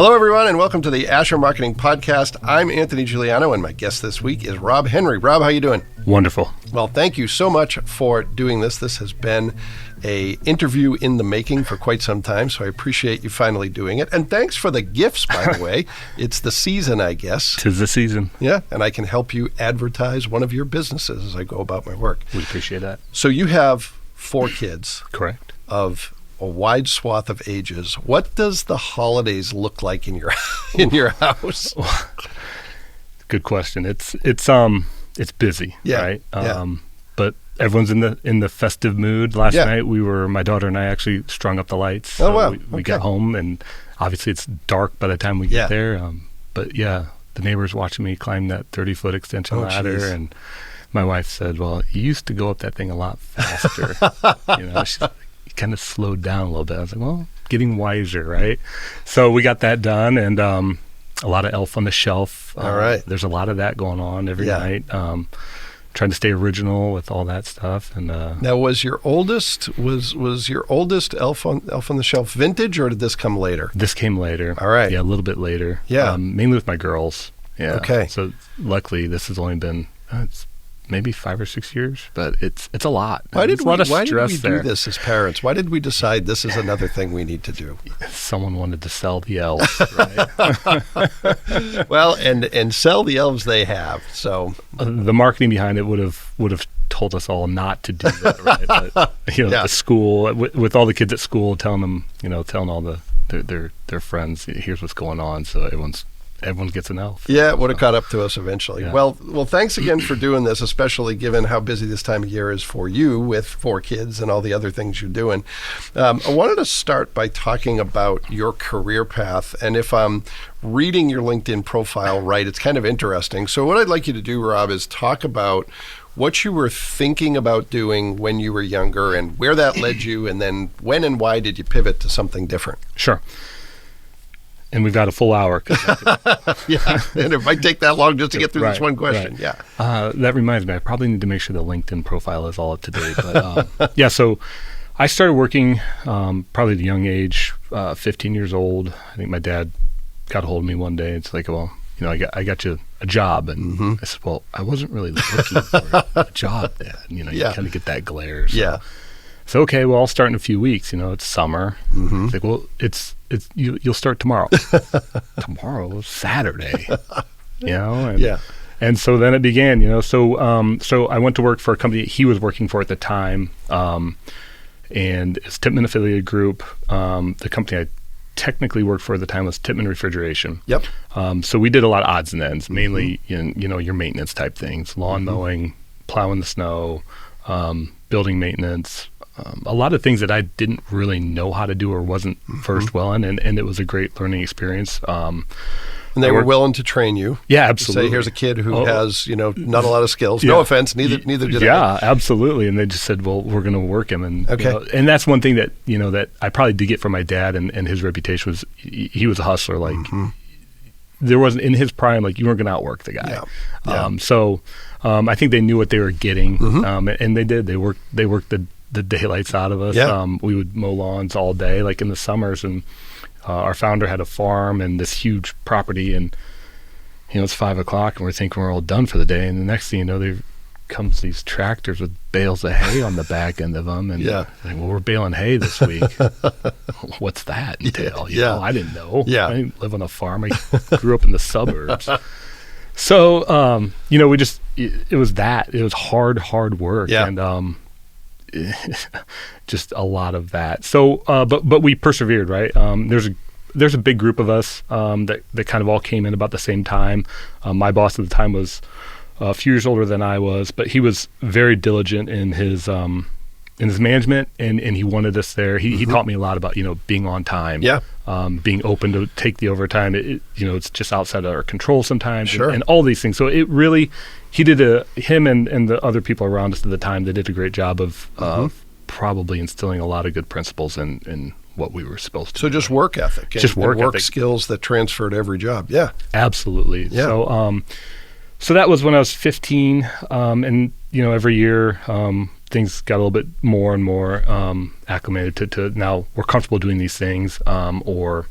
Hello, everyone, and welcome to the Asher Marketing Podcast. I'm Anthony Giuliano, and my guest this week is Rob Henry. Rob, how you doing? Wonderful. Well, thank you so much for doing this. This has been a interview in the making for quite some time, so I appreciate you finally doing it. And thanks for the gifts, by the way. It's the season, I guess. 'Tis the season. Yeah, and I can help you advertise one of your businesses as I go about my work. We appreciate that. So you have 4 kids. Correct. Of a wide swath of ages. What does the holidays look like in your house? Good question. It's busy, Yeah, right? yeah. But everyone's in the festive mood. Last Yeah. night my daughter and I actually strung up the lights. Oh, wow. We got home, and obviously it's dark by the time we get there. But yeah, the neighbors watching me climb that 30-foot extension ladder, geez. and my wife said, "Well, you used to go up that thing a lot faster." She's like, "You kind of slowed down a little bit." I was like, "Well, getting wiser, right?" So we got that done, and a lot of Elf on the Shelf. All right. There's a lot of that going on every night. Trying to stay original with all that stuff. And now, was your oldest Elf on the Shelf vintage, or did this come later? This came later. All right. Yeah, a little bit later. Yeah. Mainly with my girls. Yeah. Okay. So luckily, this has only been it's maybe 5 or 6 years, but it's a lot. Why did There's a lot of we stress do there. this as parents? Why did we decide this is another thing we need to do? Someone wanted to sell the elves, right? Well, and sell the elves they have. So The marketing behind it would have told us all not to do that, right? But the school with all the kids at school, telling them, telling all their friends, here's what's going on, so everyone gets an elf. yeah, it would have caught up to us eventually. Yeah. Well, thanks again for doing this, especially given how busy this time of year is for you with 4 kids and all the other things you're doing. I wanted to start by talking about your career path, and if I'm reading your LinkedIn profile right, it's kind of interesting. So what I'd like you to do, Rob, is talk about what you were thinking about doing when you were younger and where that led you, and then when and why did you pivot to something different? Sure. And we've got a full hour. Yeah, and it might take that long just to get through this one question. Right. Yeah. That reminds me, I probably need to make sure the LinkedIn profile is all up to date. But so I started working probably at a young age, 15 years old. I think my dad got a hold of me one day. It's like, well, I got you a job. And I said, well, I wasn't really looking for a job, Dad. You kind of get that glare. So. Yeah. So, okay, well, I'll start in a few weeks. It's summer. It's like, well, you'll start tomorrow. Tomorrow, Saturday. And so then it began. So I went to work for a company he was working for at the time, and it's Tippmann Affiliated Group. The company I technically worked for at the time was Tippmann Refrigeration. Yep. So we did a lot of odds and ends, mainly your maintenance type things, lawn mowing, plowing the snow, building maintenance. A lot of things that I didn't really know how to do or wasn't versed well in, and it was a great learning experience. And they were willing to train you. Yeah, absolutely. Say, here's a kid who has, not a lot of skills. Yeah. No offense, neither did I. Yeah, absolutely. And they just said, well, we're going to work him. And okay. And that's one thing that, that I probably did get from my dad, and his reputation was he was a hustler. Like, there wasn't, in his prime, like, you weren't going to outwork the guy. Yeah. I think they knew what they were getting, and they did. They worked the daylights out of us. Yeah. We would mow lawns all day, like in the summers, and our founder had a farm and this huge property, and it's 5:00 and we're thinking we're all done for the day, and the next thing you know, there comes these tractors with bales of hay on the back end of them, and like, well, we're baling hay this week. What's that entail? I didn't know. Yeah. I didn't live on a farm. I grew up in the suburbs. So it was hard work. Yeah. And just a lot of that. So, but we persevered, right? There's a big group of us that kind of all came in about the same time. My boss at the time was a few years older than I was, but he was very diligent in his management, and he wanted us there. He taught me a lot about being on time, being open to take the overtime. It's just outside of our control sometimes, sure. and all these things. So it really. Him and the other people around us at the time, they did a great job of probably instilling a lot of good principles in what we were supposed to do. So just work ethic. Just work ethic. Skills that transfer to every job. Yeah. Absolutely. Yeah. So that was when I was 15, and every year things got a little bit more and more acclimated to now we're comfortable doing these things, or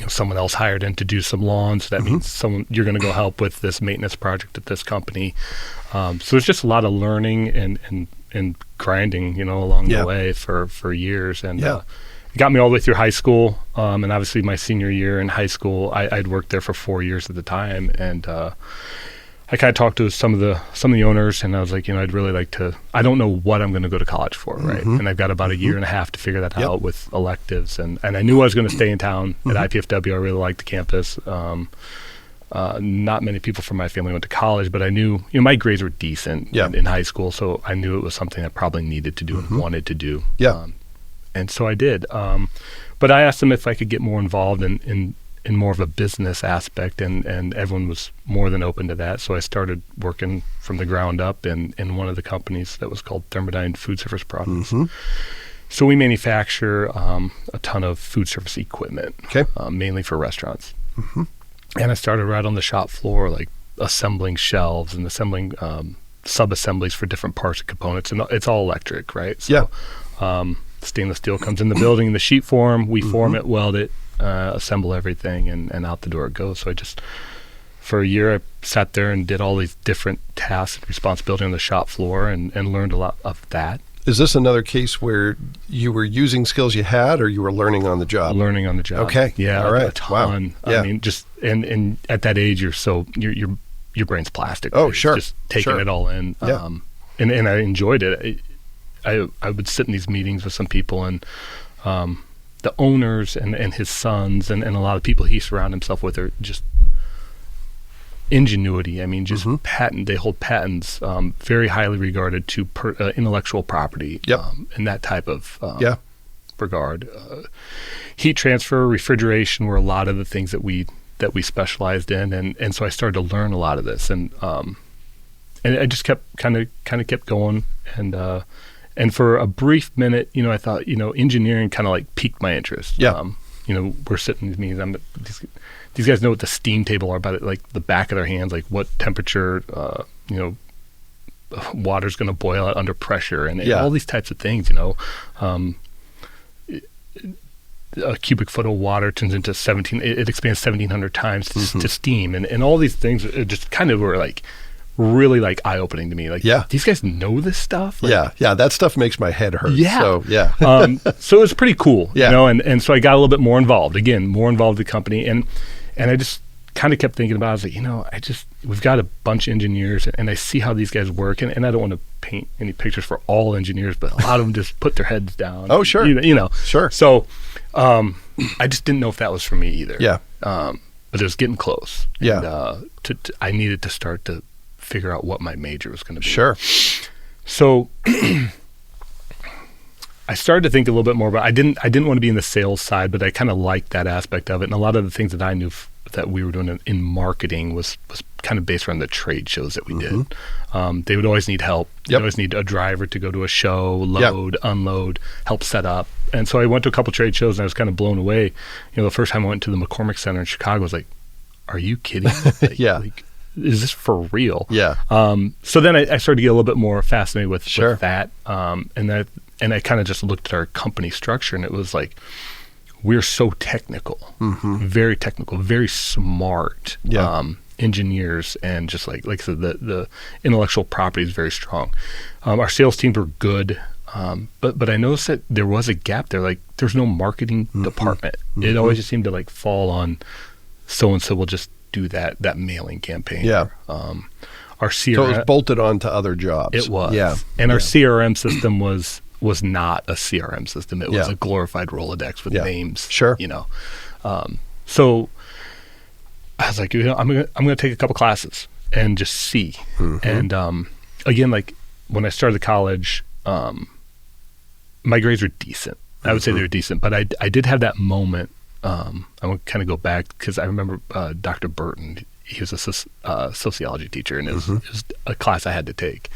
someone else hired in to do some lawns. That means someone you're going to go help with this maintenance project at this company. So it's just a lot of learning and grinding, along the way for years. And it got me all the way through high school. And obviously my senior year in high school, I'd worked there for 4 years at the time. And I kind of talked to some of the owners, and I was like, I'd really like to. I don't know what I'm going to go go to college for, right? And I've got about a year and a half to figure that out with electives, and I knew I was going to stay in town at IPFW. I really liked the campus. Not many people from my family went to college, but I knew, my grades were decent in high school, so I knew it was something I probably needed to do and wanted to do. And so I did. But I asked them if I could get more involved in more of a business aspect, and everyone was more than open to that. So I started working from the ground up in one of the companies that was called Thermodyne Food Service Products. So we manufacture a ton of food service equipment, mainly for restaurants. And I started right on the shop floor, like assembling shelves and assembling sub-assemblies for different parts and components. And it's all electric, right? So, stainless steel comes in the building in the sheet form. We form it, weld it, assemble everything, and out the door it goes. So I just, for a year, I sat there and did all these different tasks and responsibility on the shop floor and learned a lot of that. Is this another case where you were using skills you had, or you were learning on the job? Learning on the job. Okay. Yeah. All right. A ton. Wow. Yeah. I mean, just, and at that age, your brain's plastic. Oh, right? sure. Just taking it all in. Yeah. And I enjoyed it. I would sit in these meetings with some people, and the owners and his sons and a lot of people he surrounded himself with are just ingenuity. I mean, just they hold patents, very highly regarded to intellectual property, in that type of regard. Heat transfer, refrigeration were a lot of the things that we specialized in, and so I started to learn a lot of this, and I just kept kind of kept going, and for a brief minute, I thought, engineering kind of like piqued my interest. We're sitting in these meetings. These guys know what the steam table are about it, like the back of their hands, like what temperature, water's going to boil at under pressure, and all these types of things. A cubic foot of water turns into 17. It expands 1,700 times to steam, and all these things just kind of were like really like eye-opening to me. Like, these guys know this stuff. Like, that stuff makes my head hurt. So so it was pretty cool. And so I got a little bit more involved. Again, more involved with the company, and I just kind of kept thinking about it. I was like, we've got a bunch of engineers, and I see how these guys work, and I don't want to paint any pictures for all engineers, but a lot of them just put their heads down. Oh, sure. Sure. So I just didn't know if that was for me either. But it was getting close. And, I needed to start to figure out what my major was going to be. Sure. So I started to think a little bit more about. I didn't want to be in the sales side, but I kind of liked that aspect of it. And a lot of the things that I knew that we were doing in marketing was kind of based around the trade shows that we did. They would always need help. They always need a driver to go to a show, load, unload, help set up. And so I went to a couple trade shows, and I was kind of blown away. The first time I went to the McCormick Center in Chicago, I was like, "Are you kidding?" Like, is this for real? So then I started to get a little bit more fascinated with that. And I kind of just looked at our company structure, and it was like, we're so technical, very technical, very smart engineers, and just like I said, the intellectual property is very strong. Our sales teams were good, but I noticed that there was a gap there. Like, there's no marketing department. It always just seemed to like fall on so-and-so will just do that mailing campaign. Our CRM, so it was bolted on to other jobs. It was. And our CRM system was not a CRM system. It was a glorified Rolodex with names. Sure. So I was like, I'm gonna take a couple classes and just see. And again, like when I started college, my grades were decent. I would say they were decent, but I did have that moment. I'm gonna kind of go back because I remember Dr. Burton. He was a sociology teacher, and it was a class I had to take.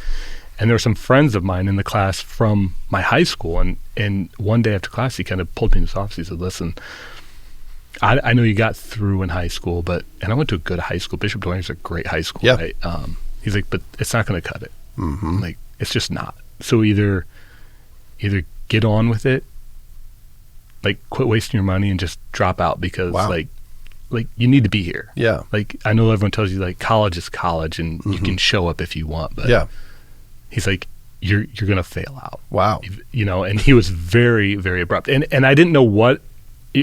And there were some friends of mine in the class from my high school, and one day after class, he kind of pulled me in his office. He said, "Listen, I know you got through in high school, and I went to a good high school. Bishop Dwayne's a great high school, right? He's like, but it's not going to cut it. Like, it's just not. So either get on with it, like quit wasting your money and just drop out, because like like you need to be here. Yeah. Like I know everyone tells you like college is college and you can show up if you want, but Yeah. he's like, you're going to fail out. Wow. You know, and he was very, very abrupt. And I didn't know what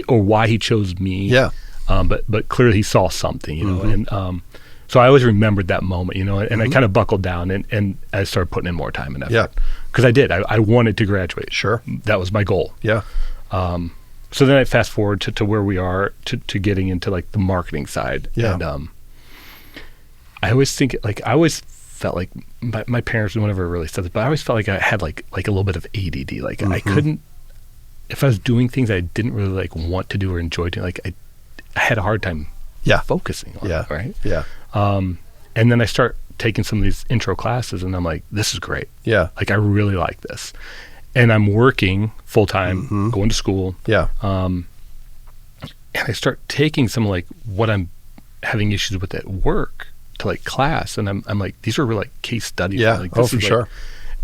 or why he chose me. Yeah. But clearly he saw something, you know, and so I always remembered that moment, you know, and I kind of buckled down and I started putting in more time and effort. Yeah. Because I did. I wanted to graduate. Sure. That was my goal. Yeah. So then I fast forward to where we are to getting into like the marketing side. Yeah. And I always think like I always felt like my parents never really said this, but I always felt like I had like a little bit of ADD. Like I couldn't, if I was doing things I didn't really like want to do or enjoy doing, like I had a hard time focusing on it, right? Yeah. And then I start taking some of these intro classes and I'm like, this is great. Yeah. Like I really like this. And I'm working full time, going to school. Yeah. And I start taking some like what I'm having issues with at work to like class. And I'm like, these are real like case studies. Yeah. Like, Oh, this for is, like, sure.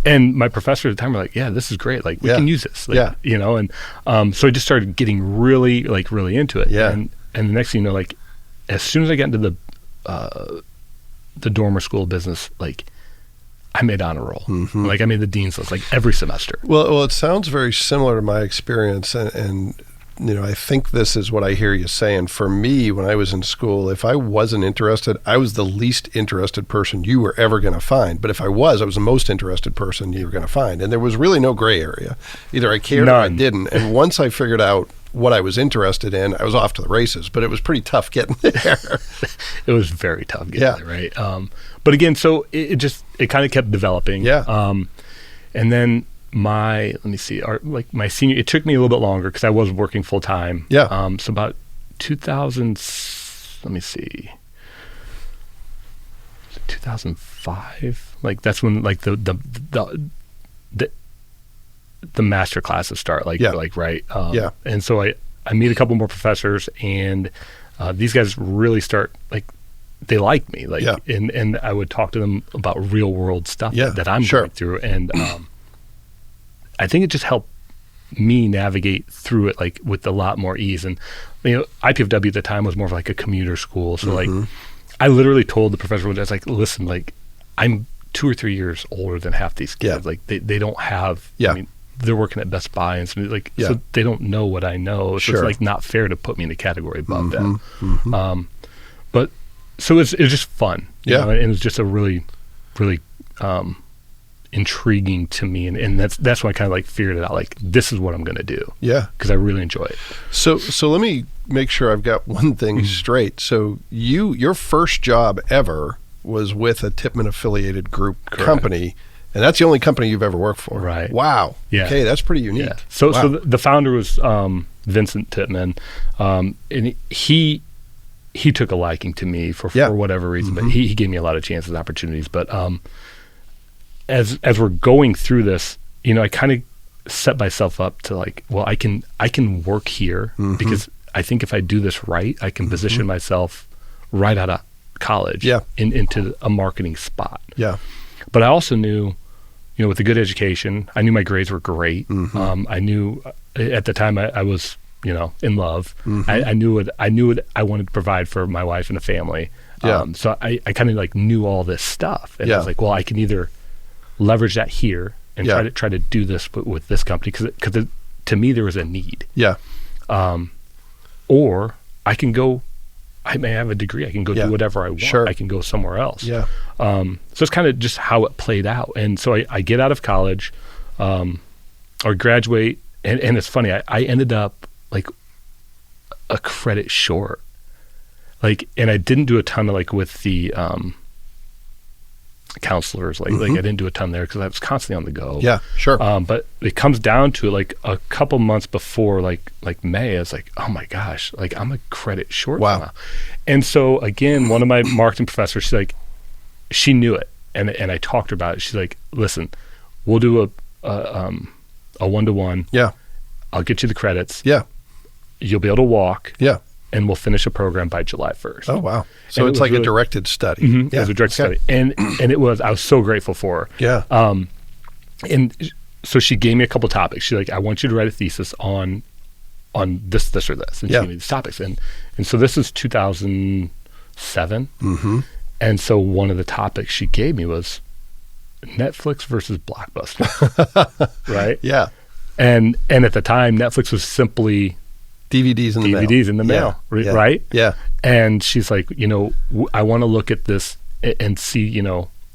and my professor at the time were like, yeah, this is great. Like we can use this. Like, Yeah. You know, and so I just started getting really into it. Yeah. And the next thing you know, like as soon as I got into the Dormer School of Business, like I made honor roll. Like I made the dean's list like every semester. Well, it sounds very similar to my experience, and you know, I think this is what I hear you saying. For me, when I was in school, if I wasn't interested, I was the least interested person you were ever going to find. But if I was the most interested person you were going to find, and there was really no gray area. Either I cared or I didn't. And once I figured out what I was interested in, I was off to the races. But it was pretty tough getting there. It was very tough getting there, right? But again, so it kind of kept developing. Yeah. And then my senior, it took me a little bit longer because I was working full time. Yeah. So about 2000, let me see, 2005. Like that's when like the master classes start. Like right. And so I meet a couple more professors, and these guys really start like. They like me, like, and I would talk to them about real world stuff that I'm going through, and I think it just helped me navigate through it like with a lot more ease. And you know, IPFW at the time was more of like a commuter school, so like I literally told the professor, I was like, listen, like I'm 2 or 3 years older than half these kids. Like they don't have, I mean, they're working at Best Buy and something like, so they don't know what I know. So it's like not fair to put me in a category above them. But so it was just fun, you know, and it was just a really, really intriguing to me, and that's when I kind of like figured it out. Like this is what I'm going to do, because I really enjoy it. So let me make sure I've got one thing straight. So your first job ever was with a Tippmann affiliated group company, and that's the only company you've ever worked for, right? Wow. Yeah. Okay, that's pretty unique. Yeah. So the founder was Vincent Tippmann, and he took a liking to me for whatever reason, but he gave me a lot of chances, opportunities. But as we're going through this, you know, I kind of set myself up to like, well, I can work here because I think if I do this right, I can position myself right out of college into a marketing spot. Yeah. But I also knew, you know, with a good education, I knew my grades were great. I knew at the time I was, you know, in love. I knew what I wanted to provide for my wife and the family. So I kind of like knew all this stuff, and I was like, well, I can either leverage that here and try to do this with this company because to me there was a need. Or I can go. I may have a degree. I can go do whatever I want. I can go somewhere else. So it's kind of just how it played out. And so I get out of college, or graduate, and it's funny. I ended up like a credit short, like, and I didn't do a ton of like with the counselors, like I didn't do a ton there because I was constantly on the go. But it comes down to like a couple months before like May, I was like, oh my gosh, like I'm a credit short now. And so again, one of my marketing professors, she's like, she knew it, and I talked to her about it. She's like, listen, we'll do a 1-to-1. I'll get you the credits. You'll be able to walk. And we'll finish a program by July 1st. Oh, wow. So it's like really, a directed study. It was a directed study. And it was, I was so grateful for her. And so she gave me a couple topics. She's like, I want you to write a thesis on on this, or this, and she Yeah. gave me these topics, and so this is 2007, Mm-hmm. and so one of the topics she gave me was Netflix versus Blockbuster, right? Yeah. And at the time, Netflix was simply DVDs in the mail. DVDs in the Yeah. mail, Yeah. right? Yeah. And she's like, I want to look at this and see,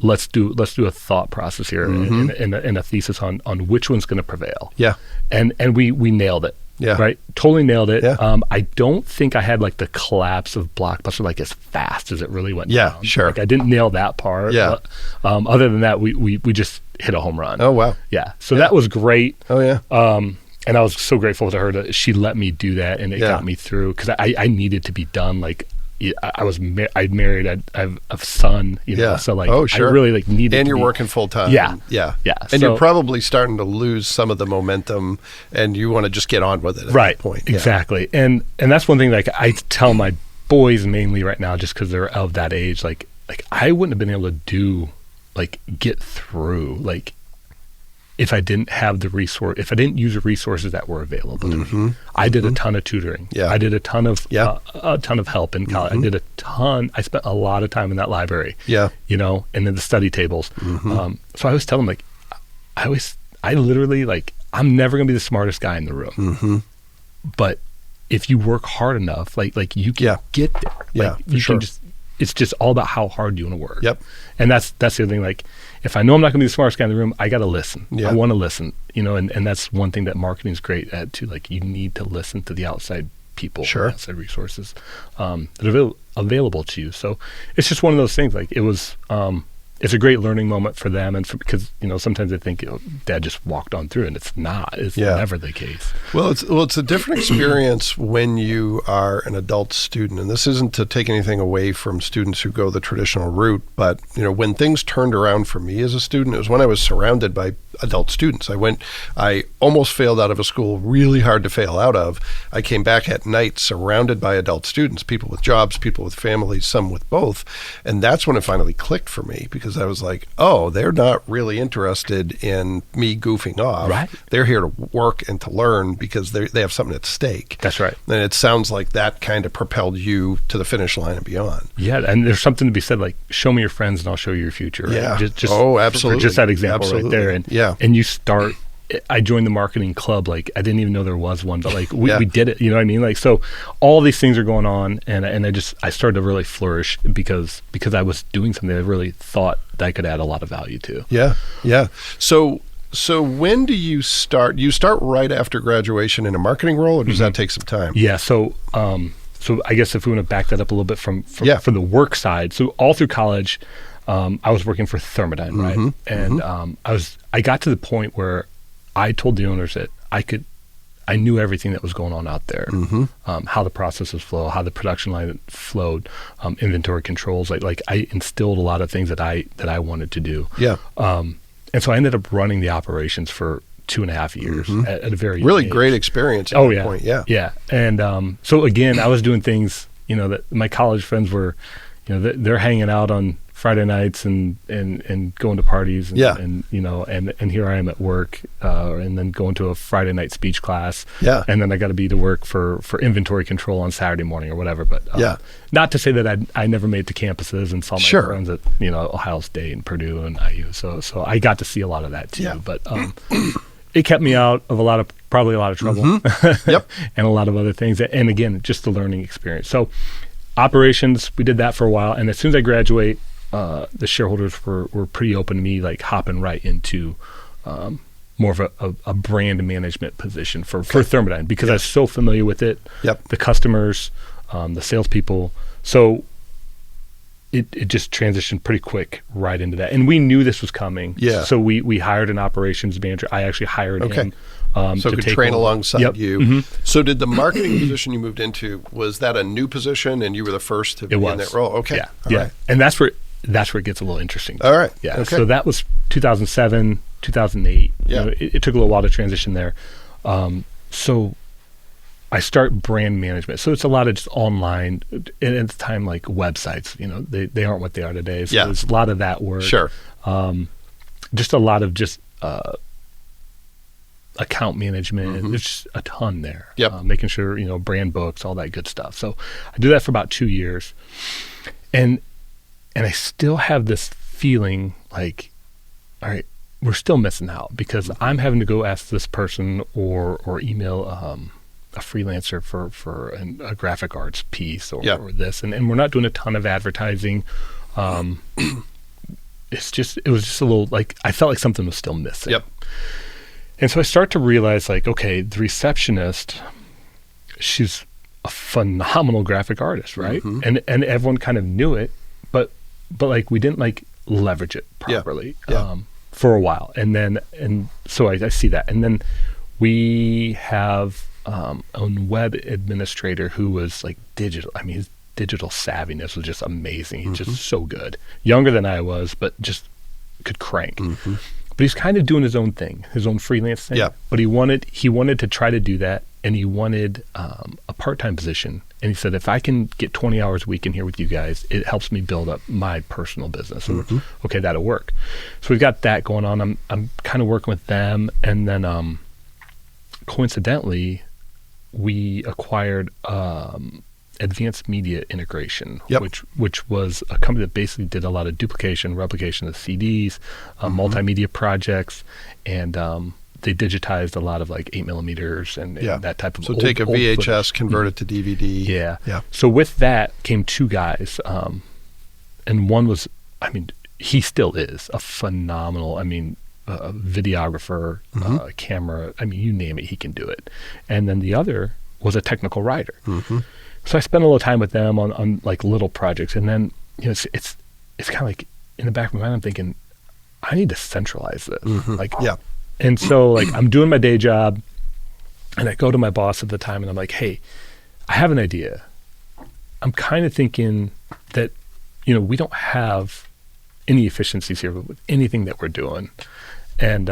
let's do a thought process here and a thesis on which one's going to prevail. Yeah. And we nailed it. Yeah. Right. Totally nailed it. Yeah. I don't think I had like the collapse of Blockbuster like as fast as it really went Yeah, down. sure. Like I didn't nail that part. Yeah. But, other than that, we just hit a home run. Oh, wow. Yeah. So that was great. Oh, yeah. And I was so grateful to her that she let me do that, and it Yeah. got me through because I needed to be done. Like I'd married, I have a son, Yeah. so like Oh, sure. I really like needed. And to you're be, working full time. Yeah. Yeah. Yeah. And So- you're probably starting to lose some of the momentum and you want to just get on with it at right. that point. Yeah. Exactly. And that's one thing like I tell my boys mainly right now, just because they're of that age, like I wouldn't have been able to get through if I didn't have the resource, if I didn't use the resources that were available to me. I did a ton of tutoring. Yeah. I did a ton of Yeah. a ton of help in college. I did a ton. I spent a lot of time in that library. Yeah. And then the study tables. So I always tell them I literally I'm never gonna be the smartest guy in the room. But if you work hard enough, like you can Yeah. get there. Yeah, you for sure. can just. It's just all about how hard you want to work. Yep. And that's the other thing. Like, if I know I'm not going to be the smartest guy in the room, I got to listen. Yeah. I want to listen. And that's one thing that marketing is great at too. Like, you need to listen to the outside people, Sure. outside resources that are available to you. So it's just one of those things. Like, it was. It's a great learning moment for them, and because sometimes they think Dad just walked on through, and it's not. It's Yeah. never the case. Well, it's a different experience when you are an adult student, and this isn't to take anything away from students who go the traditional route, but when things turned around for me as a student, it was when I was surrounded by adult students. I almost failed out of a school really hard to fail out of. I came back at night surrounded by adult students, people with jobs, people with families, some with both, and that's when it finally clicked for me because I was like, oh, they're not really interested in me goofing off. Right. They're here to work and to learn because they have something at stake. That's right. And it sounds like that kind of propelled you to the finish line and beyond. Yeah, and there's something to be said like, show me your friends and I'll show you your future. Right? Yeah. Just Oh, for absolutely. just that example Absolutely. right there. And Yeah. and you start. I joined the marketing club. Like, I didn't even know there was one, but Yeah. we did it. You know what I mean? Like, so all these things are going on, and I started to really flourish because I was doing something I really thought that I could add a lot of value to. Yeah. Yeah. So when do you start? You start right after graduation in a marketing role, or does that take some time? Yeah. So I guess if we want to back that up a little bit from Yeah. the work side. So all through college, I was working for Thermodyne, right? And I got to the point where I told the owners that I knew everything that was going on out there, how the processes flow, how the production line flowed, inventory controls. Like I instilled a lot of things that I wanted to do. Yeah. And so I ended up running the operations for 2.5 years at a very Really young age. great experience at Oh that yeah, point. Yeah. yeah. And so again, I was doing things that my college friends were, they're hanging out on Friday nights and going to parties and, Yeah. and here I am at work and then going to a Friday night speech class. Yeah. And then I got to be to work for inventory control on Saturday morning or whatever. But Yeah. not to say that I never made it to campuses and saw my Sure. friends at Ohio State and Purdue and IU. So I got to see a lot of that too. Yeah. But it kept me out of probably a lot of trouble. Yep. And a lot of other things. And again, just the learning experience. So operations, we did that for a while. And as soon as I graduate, the shareholders were pretty open to me, like hopping right into more of a brand management position for Thermodyne because I was so familiar with it. Yep. The customers, the salespeople. So it just transitioned pretty quick right into that. And we knew this was coming. Yeah. So we hired an operations manager. I actually hired Okay. him. So to could take train over. alongside Yep. you. So did the marketing position you moved into, was that a new position and you were the first to be It was in that role? Okay. Yeah. All yeah. right. And that's where it gets a little interesting. All right. Yeah. Okay. So that was 2007, 2008. Yeah. It took a little while to transition there. So I start brand management. So it's a lot of just online, and at the time, like websites, they aren't what they are today. So Yeah. there's a lot of that work. Sure. Just a lot of just account management. There's just a ton there. Yep. Making sure, brand books, all that good stuff. So I do that for about 2 years. And I still have this feeling like, all right, we're still missing out because I'm having to go ask this person or email a freelancer for a graphic arts piece or this. And we're not doing a ton of advertising. It was just a little like, I felt like something was still missing. Yep. And so I start to realize like, okay, the receptionist, she's a phenomenal graphic artist, right? And everyone kind of knew it, but like we didn't like leverage it properly for a while. And so I see that. And then we have a web administrator who was like digital. I mean, his digital savviness was just amazing. He's just so good. Younger than I was, but just could crank. But he's kind of doing his own thing, his own freelance thing. Yeah. But he wanted to try to do that, and he wanted a part-time position. And he said, if I can get 20 hours a week in here with you guys, it helps me build up my personal business. And okay, that'll work. So we've got that going on. I'm kind of working with them, and then coincidentally, we acquired Advanced Media Integration, which was a company that basically did a lot of duplication, replication of CDs, multimedia projects, and they digitized a lot of like 8 millimeters and that type of. So old, take a old VHS, footage. convert it to DVD. Yeah. So with that came 2 guys, and one was, I mean, he still is a phenomenal, videographer, camera. I mean, you name it, he can do it. And then the other was a technical writer. So I spent a little time with them on like little projects, and then it's kind of like in the back of my mind I'm thinking I need to centralize this. And so like I'm doing my day job, and I go to my boss at the time and I'm like, hey, I have an idea. I'm kind of thinking that we don't have any efficiencies here with anything that we're doing, and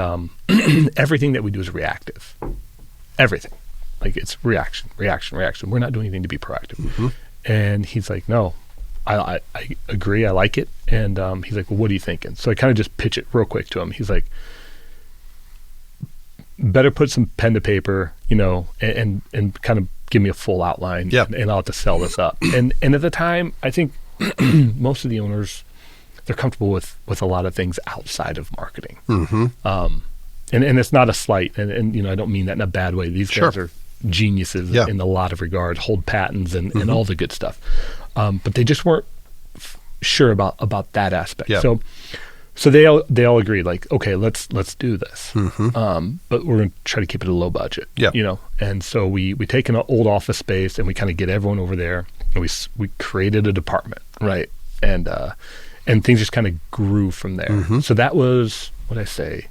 everything that we do is reactive. Everything. Like it's reaction. We're not doing anything to be proactive. And he's like, no, I agree. I like it. And he's like, well, what are you thinking? So I kind of just pitch it real quick to him. He's like, better put some pen to paper, and kind of give me a full outline. And I'll have to sell this up. And at the time, I think most of the owners, they're comfortable with a lot of things outside of marketing. And it's not a slight. And I don't mean that in a bad way. These guys are geniuses in a lot of regards, hold patents and all the good stuff. But they just weren't sure about that aspect. So they all agreed, like, okay, let's do this. But we're going to try to keep it a low budget. And so we take an old office space and we kind of get everyone over there, and we created a department, right? And things just kind of grew from there. So that was, what did I say,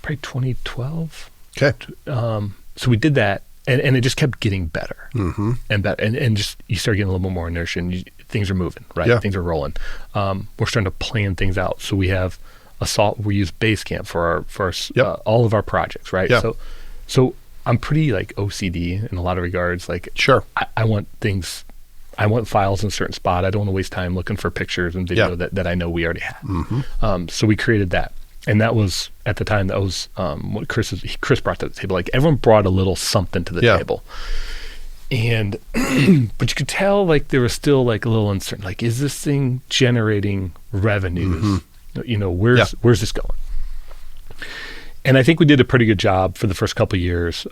probably 2012. Okay. So we did that, and it just kept getting better and better, and just you start getting a little bit more inertia, and things are moving, right? Things are rolling. We're starting to plan things out. So we have we use Basecamp for our all of our projects, right? So I'm pretty like OCD in a lot of regards. Like, I want things. I want files in a certain spot. I don't want to waste time looking for pictures and video that I know we already have. So we created that. And that was, at the time, that was what Chris brought to the table. Like, everyone brought a little something to the table. And, but you could tell, like, there was still, like, a little uncertain. Like, is this thing generating revenues? Where's this going? And I think we did a pretty good job for the first couple of years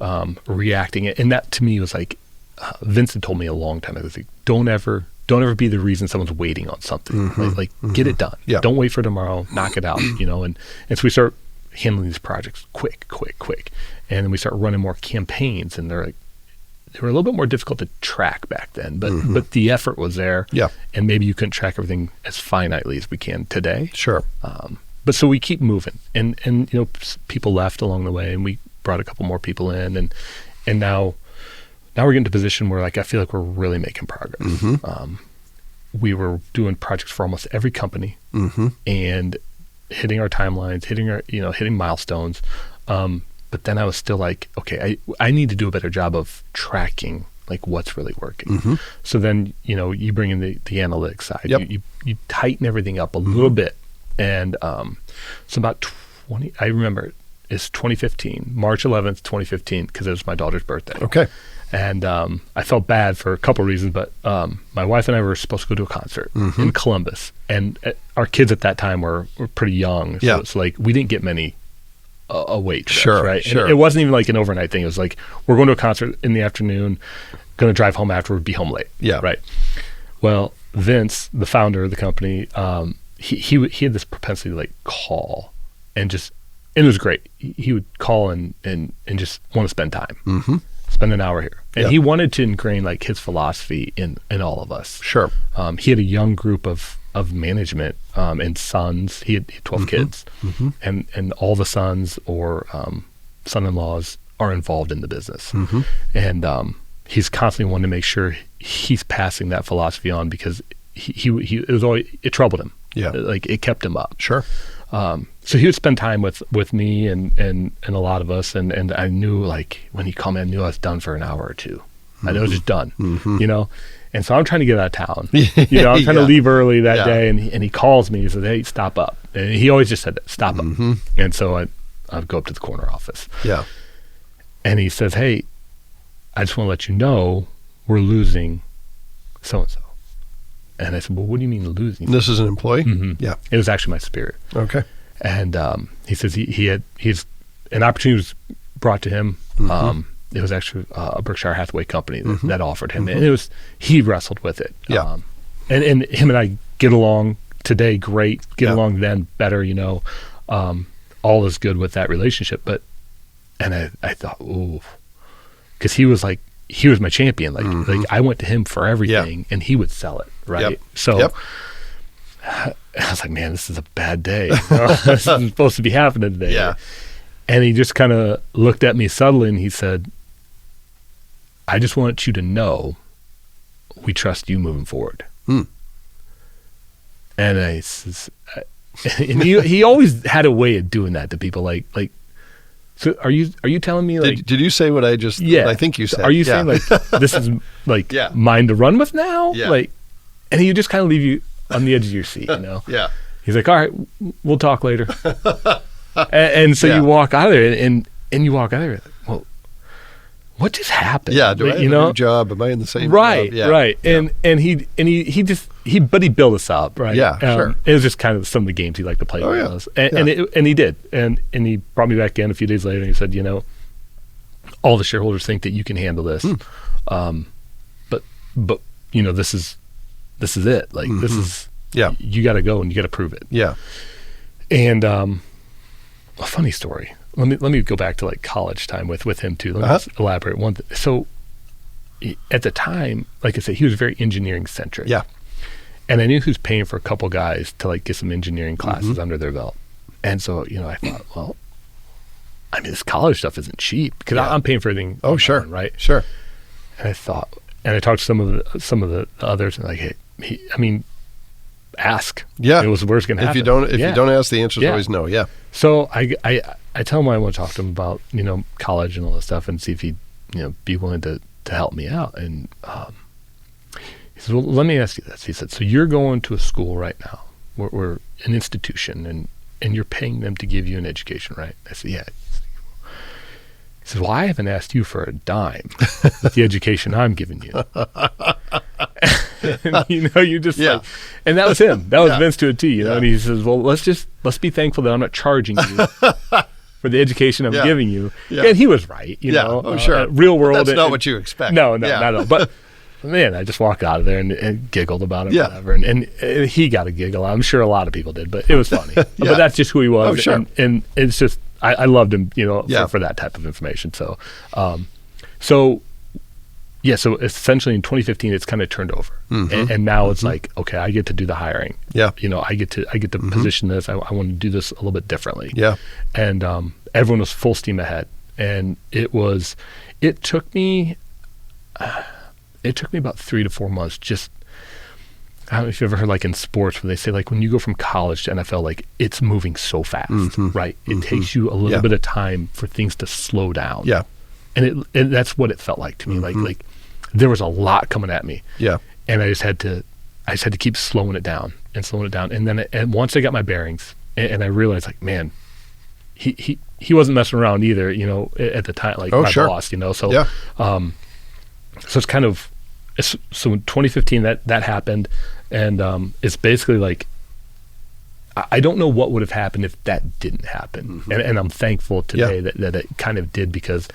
reacting it. And that, to me, was like, Vincent told me a long time ago, like, don't ever be the reason someone's waiting on something. Like get it done. Don't wait for tomorrow. Knock it out. And so we start handling these projects quick. And then we start running more campaigns, and they were a little bit more difficult to track back then, but the effort was there. And maybe you couldn't track everything as finitely as we can today. But so we keep moving, and people left along the way, and we brought a couple more people in, and now we're getting to a position where, like, I feel like we're really making progress. We were doing projects for almost every company and hitting our timelines, hitting milestones. But then I was still like, okay, I need to do a better job of tracking, like, what's really working. So then, you bring in the analytics side. You tighten everything up a little bit. And so about 20, I remember is 2015, March 11th, 2015, because it was my daughter's birthday. Okay. And I felt bad for a couple of reasons, but my wife and I were supposed to go to a concert in Columbus, and our kids at that time were pretty young, so it's like we didn't get many away trips, Sure, right? sure. And it wasn't even like an overnight thing. It was like, we're going to a concert in the afternoon, going to drive home afterward, be home late. Yeah. Right. Well, Vince, the founder of the company, he had this propensity to like call and it was great. He would call and just want to spend time, spend an hour here. And he wanted to ingrain like his philosophy in all of us. Sure. He had a young group of management and sons. He had 12 kids, and all the sons or son-in-laws are involved in the business. And he's constantly wanting to make sure he's passing that philosophy on, because it troubled him. Yeah. Like it kept him up. Sure. So he would spend time with me and a lot of us, and I knew, like, when he called me, I knew I was done for an hour or two. I knew I was just done, you know? And so I'm trying to get out of town. You know, I'm trying to leave early that day, and he calls me. He says, "Hey, stop up." And he always just said that, "Stop up." And so I'd go up to the corner office. Yeah. And he says, "Hey, I just want to let you know we're losing so-and-so." And I said, "Well, what do you mean losing?" This is an employee? Yeah. It was actually my spirit. Okay. And he says he's an opportunity was brought to him. It was actually a Berkshire Hathaway company that offered him, and he wrestled with it. Yeah. And him and I get along today great. Get along then better. You know, all is good with that relationship. And I thought, ooh, because he was my champion. Like I went to him for everything, and he would sell it. Right. Yep. So. I was like, man, this is a bad day. You know? This isn't supposed to be happening today. Yeah. And he just kind of looked at me subtly and he said, "I just want you to know we trust you moving forward." And I says, and he always had a way of doing that to people. Like, so are you telling me, like, did you say what I just? Yeah. I think you said. Are you saying like this is like mine to run with now? Yeah. Like, and he would just kind of leave you on the edge of your seat, you know? Yeah. He's like, "All right, we'll talk later." and so you walk out of there, and you walk out of there, like, well, what just happened? Yeah. Do I have you a know? new job? Am I in the same Right, job? Yeah. right. Yeah. And he built us up, right? Yeah, sure. It was just kind of some of the games he liked to play with us. And he did. And he brought me back in a few days later and he said, "You know, all the shareholders think that you can handle this. But you know, this is it. Like this is you got to go and you got to prove it." Yeah. And a funny story. Let me go back to like college time with him too. Let me just elaborate one. So at the time, like I said, he was very engineering centric. Yeah. And I knew he was paying for a couple guys to like get some engineering classes under their belt. And so, you know, I thought, well, I mean, this college stuff isn't cheap because I'm paying for everything. Oh, sure. Right. Sure. And I thought, and I talked to some of the others, and like, hey, I mean, ask. Yeah. It was the worst going to happen. If you don't ask, the answer is always no. Yeah. So I tell him I want to talk to him about, you know, college and all this stuff and see if he'd, you know, be willing to help me out. And he said, "Well, let me ask you this." He said, "So you're going to a school right now, we're an institution, and you're paying them to give you an education, right?" I said, "Yeah." He says, "Well, I haven't asked you for a dime with the education I'm giving you." And, you know, you just like, and that was him. That was Vince to a T, you know. And he says, "Well, let's be thankful that I'm not charging you for the education I'm giving you." Yeah. And he was right, you know. Oh, sure. Real world. But that's not what you expect. No, not at all. But man, I just walked out of there and giggled about it, Yeah. whatever. And he got a giggle. I'm sure a lot of people did, but it was funny. But that's just who he was. Oh, sure. And it's just, I loved him, you know, for that type of information. So, so essentially in 2015, it's kind of turned over. And now it's like, okay, I get to do the hiring. Yeah. You know, I get to position this. I want to do this a little bit differently. Yeah. And everyone was full steam ahead. And it took me about 3 to 4 months. Just, I don't know if you've ever heard, like in sports, where they say, like, when you go from college to NFL, like, it's moving so fast, right? It takes you a little bit of time for things to slow down. Yeah. And that's what it felt like to me. Like there was a lot coming at me. Yeah. And I just had to keep slowing it down. And then and once I got my bearings, and I realized, like, man, he wasn't messing around either, at the time, like my sure. boss, so Yeah. so it's kind of so in 2015 that happened, and it's basically like I don't know what would have happened if that didn't happen, and I'm thankful today that it kind of did, because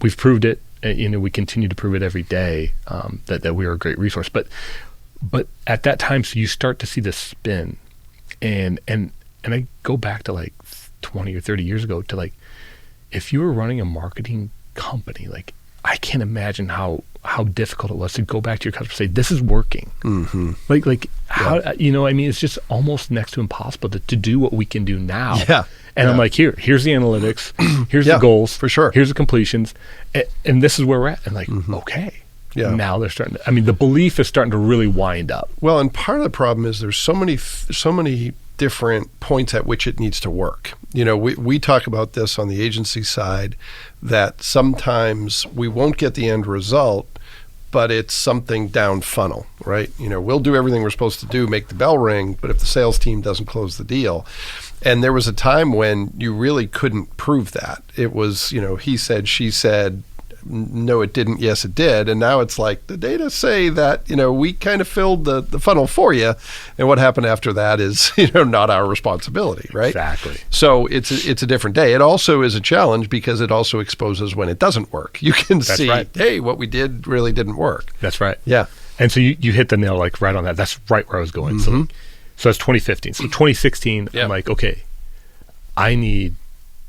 we've proved it. We continue to prove it every day, that we are a great resource. But at that time, so you start to see this spin, and I go back to like 20 or 30 years ago to like, if you were running a marketing company, like I can't imagine how difficult it was to go back to your customer and say, this is working. Like how, it's just almost next to impossible to do what we can do now. Yeah. And I'm like, here's the analytics, here's the goals, for sure. Here's the completions, and this is where we're at. And like, okay. Yeah. Now they're starting to, the belief is starting to really wind up. Well, and part of the problem is there's so many different points at which it needs to work. We talk about this on the agency side, that sometimes we won't get the end result, but it's something down funnel, right? We'll do everything we're supposed to do, make the bell ring, but if the sales team doesn't close the deal. And there was a time when you really couldn't prove that. It was, he said, she said, no, it didn't, yes, it did. And now it's like the data say that, we kind of filled the funnel for you. And what happened after that is, not our responsibility, right? Exactly. So it's a different day. It also is a challenge because it also exposes when it doesn't work. You can see, right. Hey, what we did really didn't work. That's right. Yeah. And so you hit the nail like right on that. That's right where I was going. So that's 2015. So 2016, I'm like, okay, I need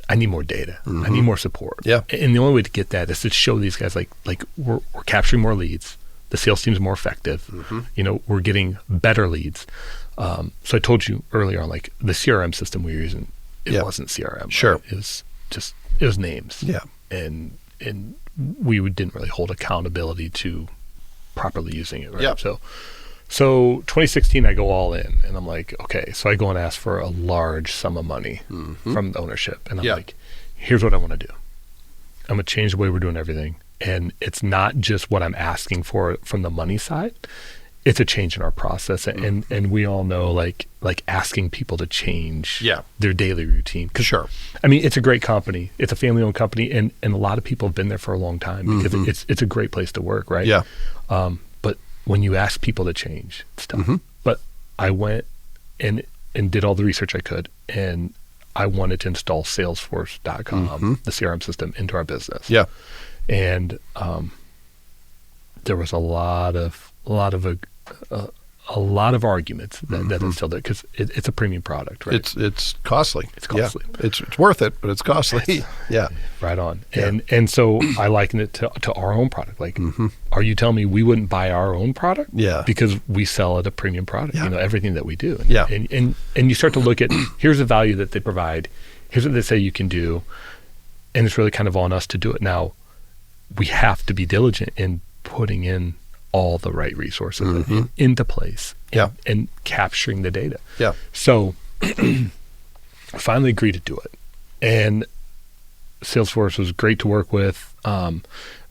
more data. I need more support. Yeah. And the only way to get that is to show these guys like we're capturing more leads. The sales team's more effective. We're getting better leads. So I told you earlier on, like the CRM system we were using, it wasn't CRM. Sure. Right? It was names. Yeah. And we didn't really hold accountability to properly using it. Right. Yeah. So 2016, I go all in, and I'm like, okay. So I go and ask for a large sum of money from the ownership, and I'm like, here's what I want to do. I'm gonna change the way we're doing everything, and it's not just what I'm asking for from the money side. It's a change in our process, and we all know like asking people to change their daily routine. Sure. It's a great company. It's a family-owned company, and a lot of people have been there for a long time because it's a great place to work, right? Yeah. But when you ask people to change, it's tough. But I went and did all the research I could, and I wanted to install Salesforce.com, the CRM system, into our business. Yeah. And there was a lot of arguments that instilled it, because it's a premium product, right? It's costly. It's costly. Yeah. It's worth it, but it's costly. Yeah. Right on. Yeah. And so I liken it to our own product. Like, are you telling me we wouldn't buy our own product? Yeah. Because we sell at a premium product, everything that we do. And, Yeah. and you start to look at, here's the value that they provide. Here's what they say you can do. And it's really kind of on us to do it. Now, we have to be diligent in putting in all the right resources into place and capturing the data. Yeah. So I finally agreed to do it. And Salesforce was great to work with.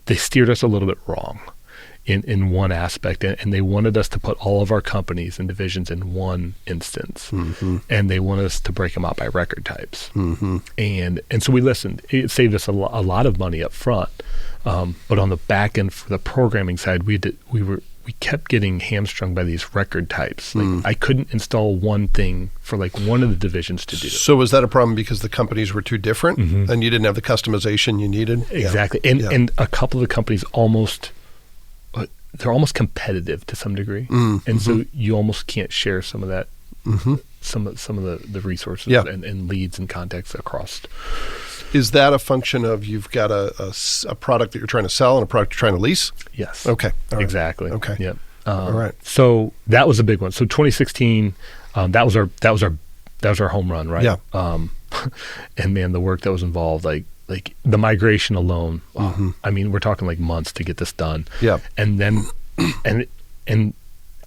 They steered us a little bit wrong in one aspect, and they wanted us to put all of our companies and divisions in one instance, and they wanted us to break them out by record types. And so we listened. It saved us a lot of money up front, but on the back end for the programming side, we kept getting hamstrung by these record types. Like I couldn't install one thing for like one of the divisions to do. So was that a problem because the companies were too different and you didn't have the customization you needed? Exactly. And a couple of the companies they're almost competitive to some degree. And so you almost can't share some of that, some of the resources and leads and contacts across. Is that a function of you've got a product that you're trying to sell and a product you're trying to lease? Yes. Okay. All right. Exactly. Okay. Yep. All right. So that was a big one. So 2016, that was our home run, right? Yeah. And man, the work that was involved, like the migration alone, we're talking like months to get this done. Yeah. And then, and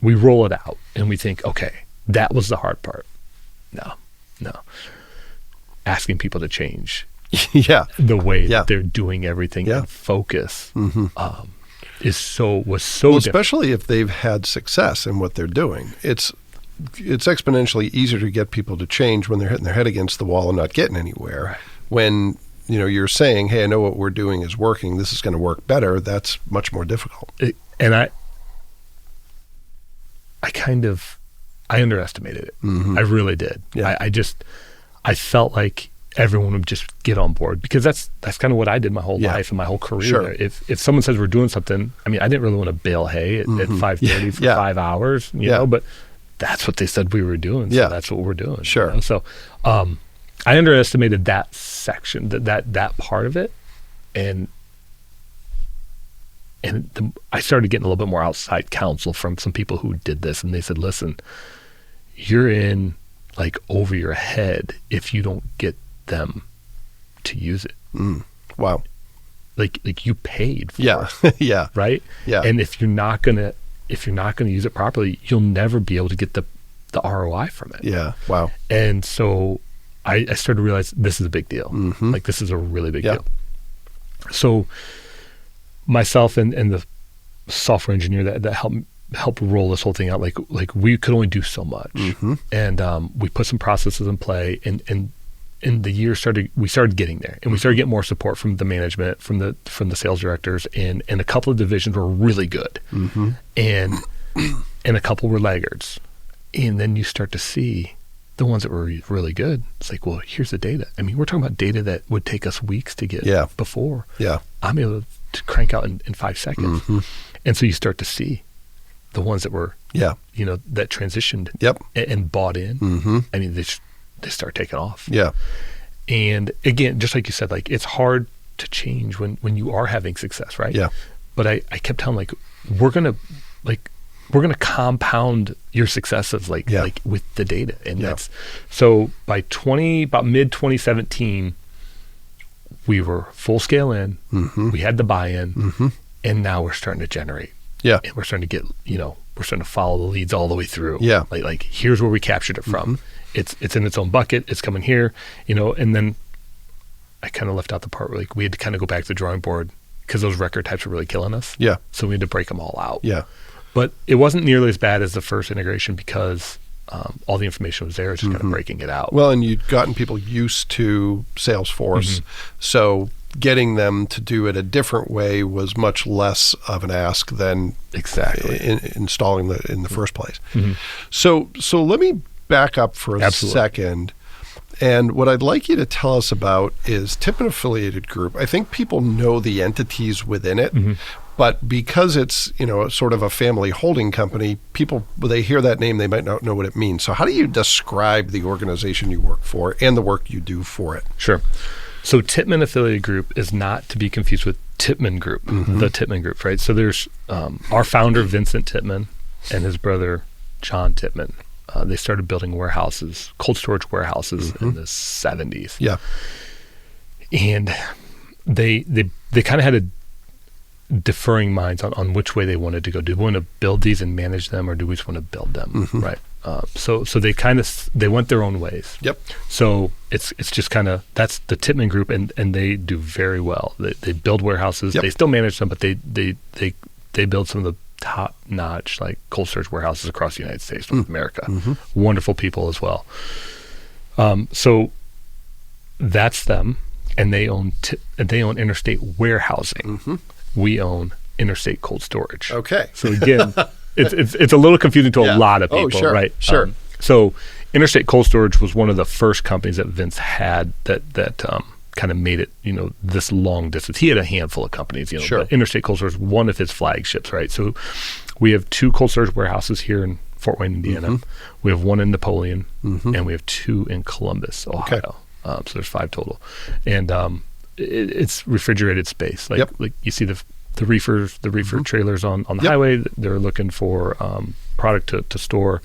we roll it out and we think, okay, that was the hard part. No. Asking people to change the way that they're doing everything and focus was so different. Especially if they've had success in what they're doing. It's exponentially easier to get people to change when they're hitting their head against the wall and not getting anywhere. Right. when you're saying, hey, I know what we're doing is working, this is going to work better, that's much more difficult. And I underestimated it. I really did. Yeah. I felt like everyone would just get on board, because that's kind of what I did my whole life and my whole career. Sure. If someone says we're doing something, I mean, I didn't really want to bale hay at 5:30 for 5 hours, you know, but that's what they said we were doing. So that's what we're doing. Sure. You know? So I underestimated that section, that part of it. And I started getting a little bit more outside counsel from some people who did this, and they said, listen, you're in like over your head if you don't get them to use it. Wow. Like you paid for it. Yeah. Right? Yeah. And if you're not gonna use it properly, you'll never be able to get the ROI from it. Yeah. Wow. And so I started to realize this is a big deal. Like, this is a really big deal. So myself and the software engineer that helped roll this whole thing out, like we could only do so much. And we put some processes in play, and the year we started getting there, and we started getting more support from the management, from the sales directors, and a couple of divisions were really good, and a couple were laggards. And then you start to see the ones that were really good. It's like, well, here's the data. I mean, we're talking about data that would take us weeks to get before. Yeah. I'm able to crank out in 5 seconds. And so you start to see the ones that were, that transitioned and bought in. I mean, they start taking off. Yeah. And again, just like you said, like, it's hard to change when you are having success, right? Yeah. But I kept telling, like, we're going to compound your successes like with the data. And that's, so by about mid 2017, we were full scale in, we had the buy-in, and now we're starting to generate. Yeah. And we're starting to get, we're starting to follow the leads all the way through. Yeah. Like here's where we captured it from. It's in its own bucket. It's coming here, and then I kind of left out the part where, like, we had to kind of go back to the drawing board because those record types were really killing us. Yeah. So we had to break them all out. Yeah. But it wasn't nearly as bad as the first integration because all the information was there. It's just kind of breaking it out. Well, and you'd gotten people used to Salesforce, so getting them to do it a different way was much less of an ask than installing in the first place. So let me back up for a second. And what I'd like you to tell us about is Tippmann Affiliated Group. I think people know the entities within it, but because it's, sort of a family holding company, people, when they hear that name, they might not know what it means. So how do you describe the organization you work for and the work you do for it? Sure. So Tippmann Affiliated Group is not to be confused with Tippmann Group, the Tippmann Group, right? So there's our founder, Vincent Tippmann, and his brother, John Tippmann. They started building warehouses, cold storage warehouses in the 70s. Yeah. And they kind of had a differing minds on which way they wanted to go. Do we want to build these and manage them, or do we just want to build them? Right. So they went their own ways. Yep. So it's just kind of, that's the Tippmann Group, and they do very well. They build warehouses. Yep. They still manage them, but they build some of the top-notch, like, cold storage warehouses across the United States, North America. Wonderful people as well. So that's them, and they own Interstate Warehousing. We own Interstate Cold Storage. Okay. So again, it's a little confusing to a lot of people, right? Sure. So Interstate Cold Storage was one of the first companies that Vince had that kind of made it, this long distance. He had a handful of companies, but Interstate Cold Storage was one of his flagships, right? So we have 2 cold storage warehouses here in Fort Wayne, Indiana. We have 1 in Napoleon, and we have 2 in Columbus, Ohio. So there's 5 total. And it's refrigerated space. Like you see the reefer trailers on the highway. They're looking for product to store.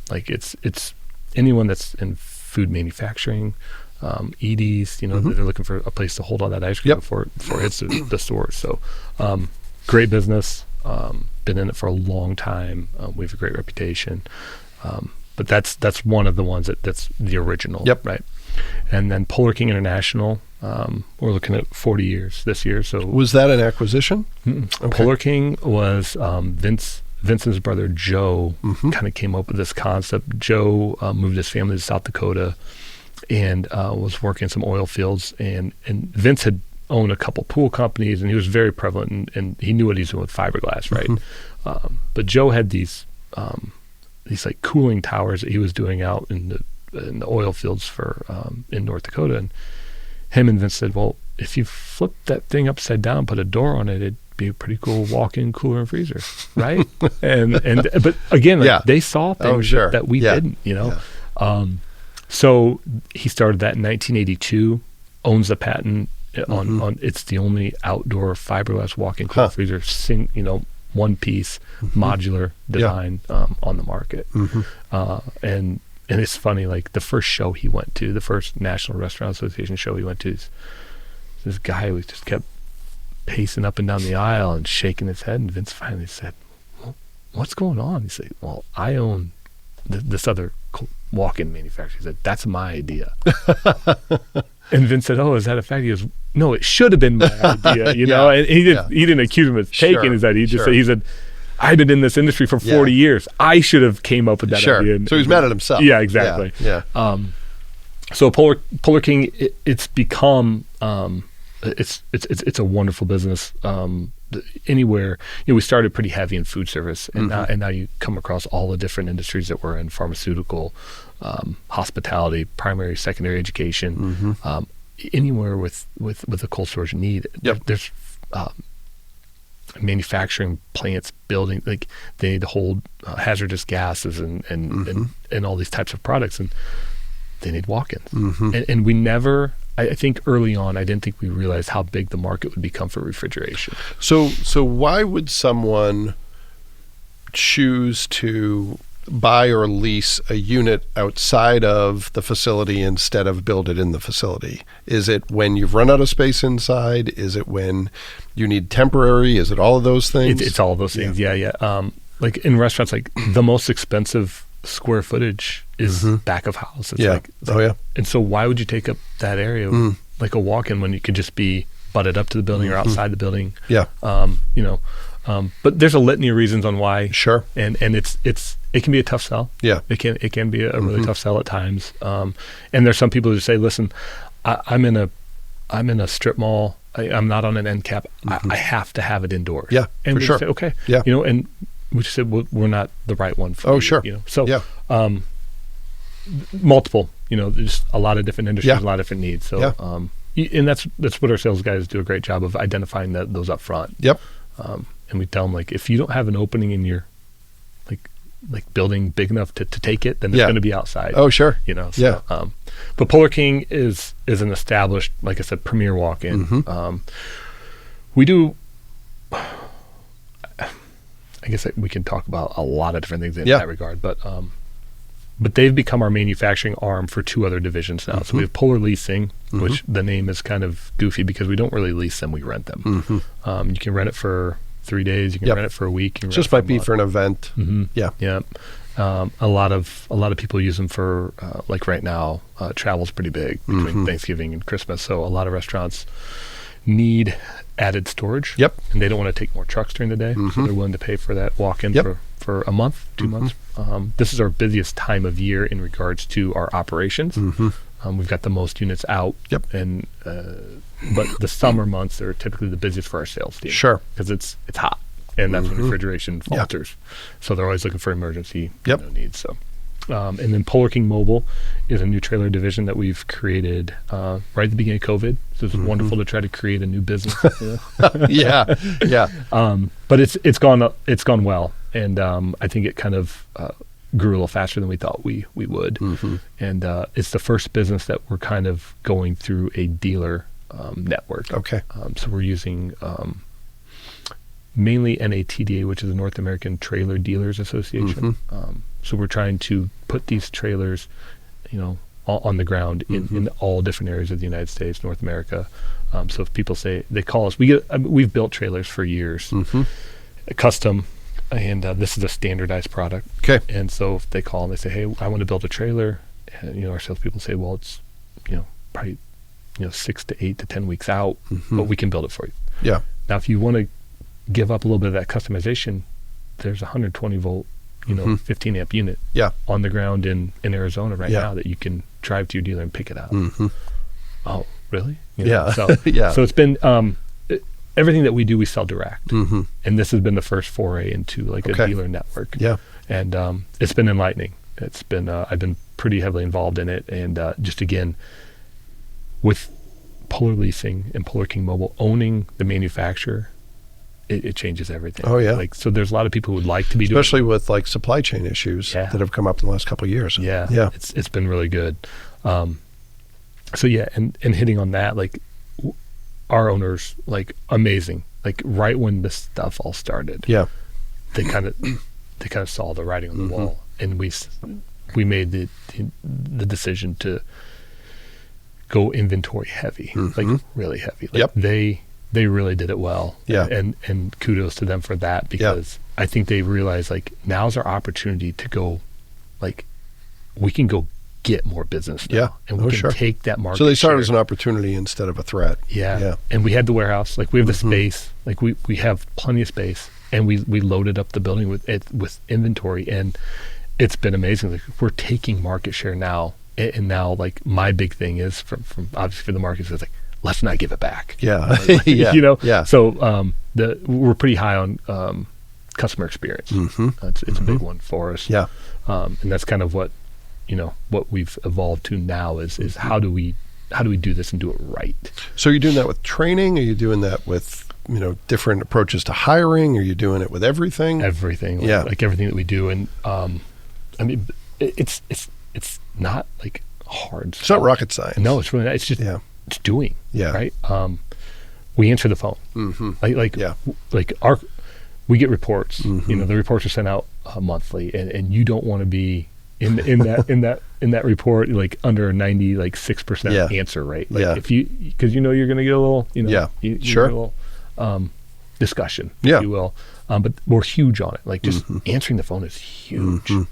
Like it's anyone that's in food manufacturing, EDs, they're looking for a place to hold all that ice cream before it hits the stores. So great business, been in it for a long time. We have a great reputation, but that's one of the ones that's the original, right? And then Polar King International, we're looking at 40 years this year. So was that an acquisition? Okay. Polar King was Vincent's brother Joe kind of came up with this concept. Joe moved his family to South Dakota. and was working in some oil fields. And Vince had owned a couple pool companies, and he was very prevalent, and he knew what he was doing with fiberglass, right? But Joe had these like cooling towers that he was doing out in the oil fields for in North Dakota. And him and Vince said, well, if you flip that thing upside down, put a door on it, it'd be a pretty cool walk-in cooler and freezer, right? But again, like, they saw things that we didn't, you know. Yeah. So he started that in 1982, owns the patent on it's the only outdoor fiberglass walk-in cooler freezer, one piece, modular design on the market. And it's funny, like the first show he went to, the first National Restaurant Association show he went to, this guy who just kept pacing up and down the aisle and shaking his head, and Vince finally said, well, what's going on? He said, well, I own this other walk-in manufacturer. He said, that's my idea. And Vince said, oh, is that a fact? He goes, no, it should have been my idea, you know. And he didn't accuse him of taking his idea. He just said, he said, I've been in this industry for 40 years. I should have came up with that idea. So he's mad at himself. Yeah, exactly. Yeah. So Polar King, it's become it's a wonderful business. Anywhere, we started pretty heavy in food service, and now you come across all the different industries that we're in: pharmaceutical, hospitality, primary, secondary education, anywhere with a cold storage need. There's manufacturing plants building, like they need to hold hazardous gases and all these types of products, and they need walk-ins. And we never, I think early on, I didn't think we realized how big the market would become for refrigeration. So why would someone choose to buy or lease a unit outside of the facility instead of build it in the facility? Is it when you've run out of space inside? Is it when you need temporary? Is it all of those things? It's all of those things. Yeah. Like in restaurants, like the most expensive square footage is back of house. It's and so why would you take up that area like a walk-in when you could just be butted up to the building or outside the building? But there's a litany of reasons on why. Sure. And it can be a tough sell. Yeah. It can be a really tough sell at times. And there's some people who say, listen, I'm in a strip mall. I'm not on an end cap. I have to have it indoors. Yeah. And for we sure. say, okay. Yeah. And we just said, well, we're not the right one for you. Sure. So multiple, there's a lot of different industries, a lot of different needs. So and that's what our sales guys do a great job of identifying those up front. Yep. And we tell them, like, if you don't have an opening in your like building big enough to take it, then it's going to be outside. Oh, sure. But Polar King is an established, like I said, premier walk-in. We do, I guess we can talk about a lot of different things in that regard, but they've become our manufacturing arm for two other divisions now. So we have Polar Leasing, which the name is kind of goofy because we don't really lease them, we rent them. You can rent it for 3 days, you can rent it for a week. Just might be for an event. Yeah. A lot of people use them for like right now, travel's pretty big between Thanksgiving and Christmas, so a lot of restaurants need added storage. And they don't want to take more trucks during the day, so they're willing to pay for that walk-in for a month, 2 months. This is our busiest time of year in regards to our operations. We've got the most units out, and but the summer months are typically the busiest for our sales team. Sure, because it's hot, and that's when refrigeration falters. So they're always looking for emergency needs. So, and then Polar King Mobile is a new trailer division that we've created right at the beginning of COVID. So it's wonderful to try to create a new business. But it's gone well, and I think it kind of grew a little faster than we thought we would. And it's the first business that we're kind of going through a dealer network. Okay. So we're using mainly NATDA, which is the North American Trailer Dealers Association. So we're trying to put these trailers, on the ground in all different areas of the United States, North America. So if people say, they call us, we've built trailers for years, custom, and this is a standardized product. Okay. And so if they call and they say, hey, I want to build a trailer, and, our salespeople say, well, it's, probably, 6 to 8 to 10 weeks out, but we can build it for you. Yeah. Now, if you want to give up a little bit of that customization, there's a 120 volt, 15 amp unit on the ground in Arizona right now that you can drive to your dealer and pick it up. Mm-hmm. Oh, really? Yeah. So, Yeah. so it's been everything that we do, we sell direct, Mm-hmm. and this has been the first foray into like Okay. a dealer network. Yeah. And it's been enlightening. It's been I've been pretty heavily involved in it, and just again with Polar Leasing and Polar King Mobile owning the manufacturer, it changes everything. Oh, yeah. Like, so there's a lot of people who would like to be doing Especially with like supply chain issues Yeah. that have come up in the last couple of years. Yeah, Yeah. it's been really good. So yeah, and hitting on that, like our owners, like amazing. Like right when this stuff all started, Yeah. they kind of saw the writing on the Mm-hmm. wall, and we made the decision to go inventory heavy, like really heavy. Like Yep. they really did it well. Yeah. And kudos to them for that, because I think they realized like now's our opportunity to go, like we can go get more business now, Yeah. and we Oh, can sure. take that market So they started as share. an opportunity instead of a threat. Yeah. Yeah. And we had the warehouse, like we have the Mhm. space, like we have plenty of space, and we loaded up the building with inventory, and it's been amazing. Like we're taking market share now, and now like my big thing is from obviously for the markets is like, let's not give it back. Yeah. Yeah. You know? Yeah. So we're pretty high on customer experience. Mm-hmm. It's a big one for us. Yeah. And that's kind of what we've evolved to now is how do we do this and do it right? So you're doing that with training? Are you doing that with, different approaches to hiring? Are you doing it with everything? Everything, Yeah. like everything that we do, and I mean, it's not like hard. It's not rocket science. No, it's really not. It's just Yeah. it's doing. Yeah. Right. We answer the phone. Mm-hmm. Like Yeah. we get reports. Mhm. The reports are sent out monthly, and you don't want to be in that report like under a 96% Yeah. answer rate. Like Yeah. if because you're going to get a little Yeah. you Sure. get a little discussion, Yeah. if you will. But we're huge on it. Like just Mhm. answering the phone is huge. Mhm.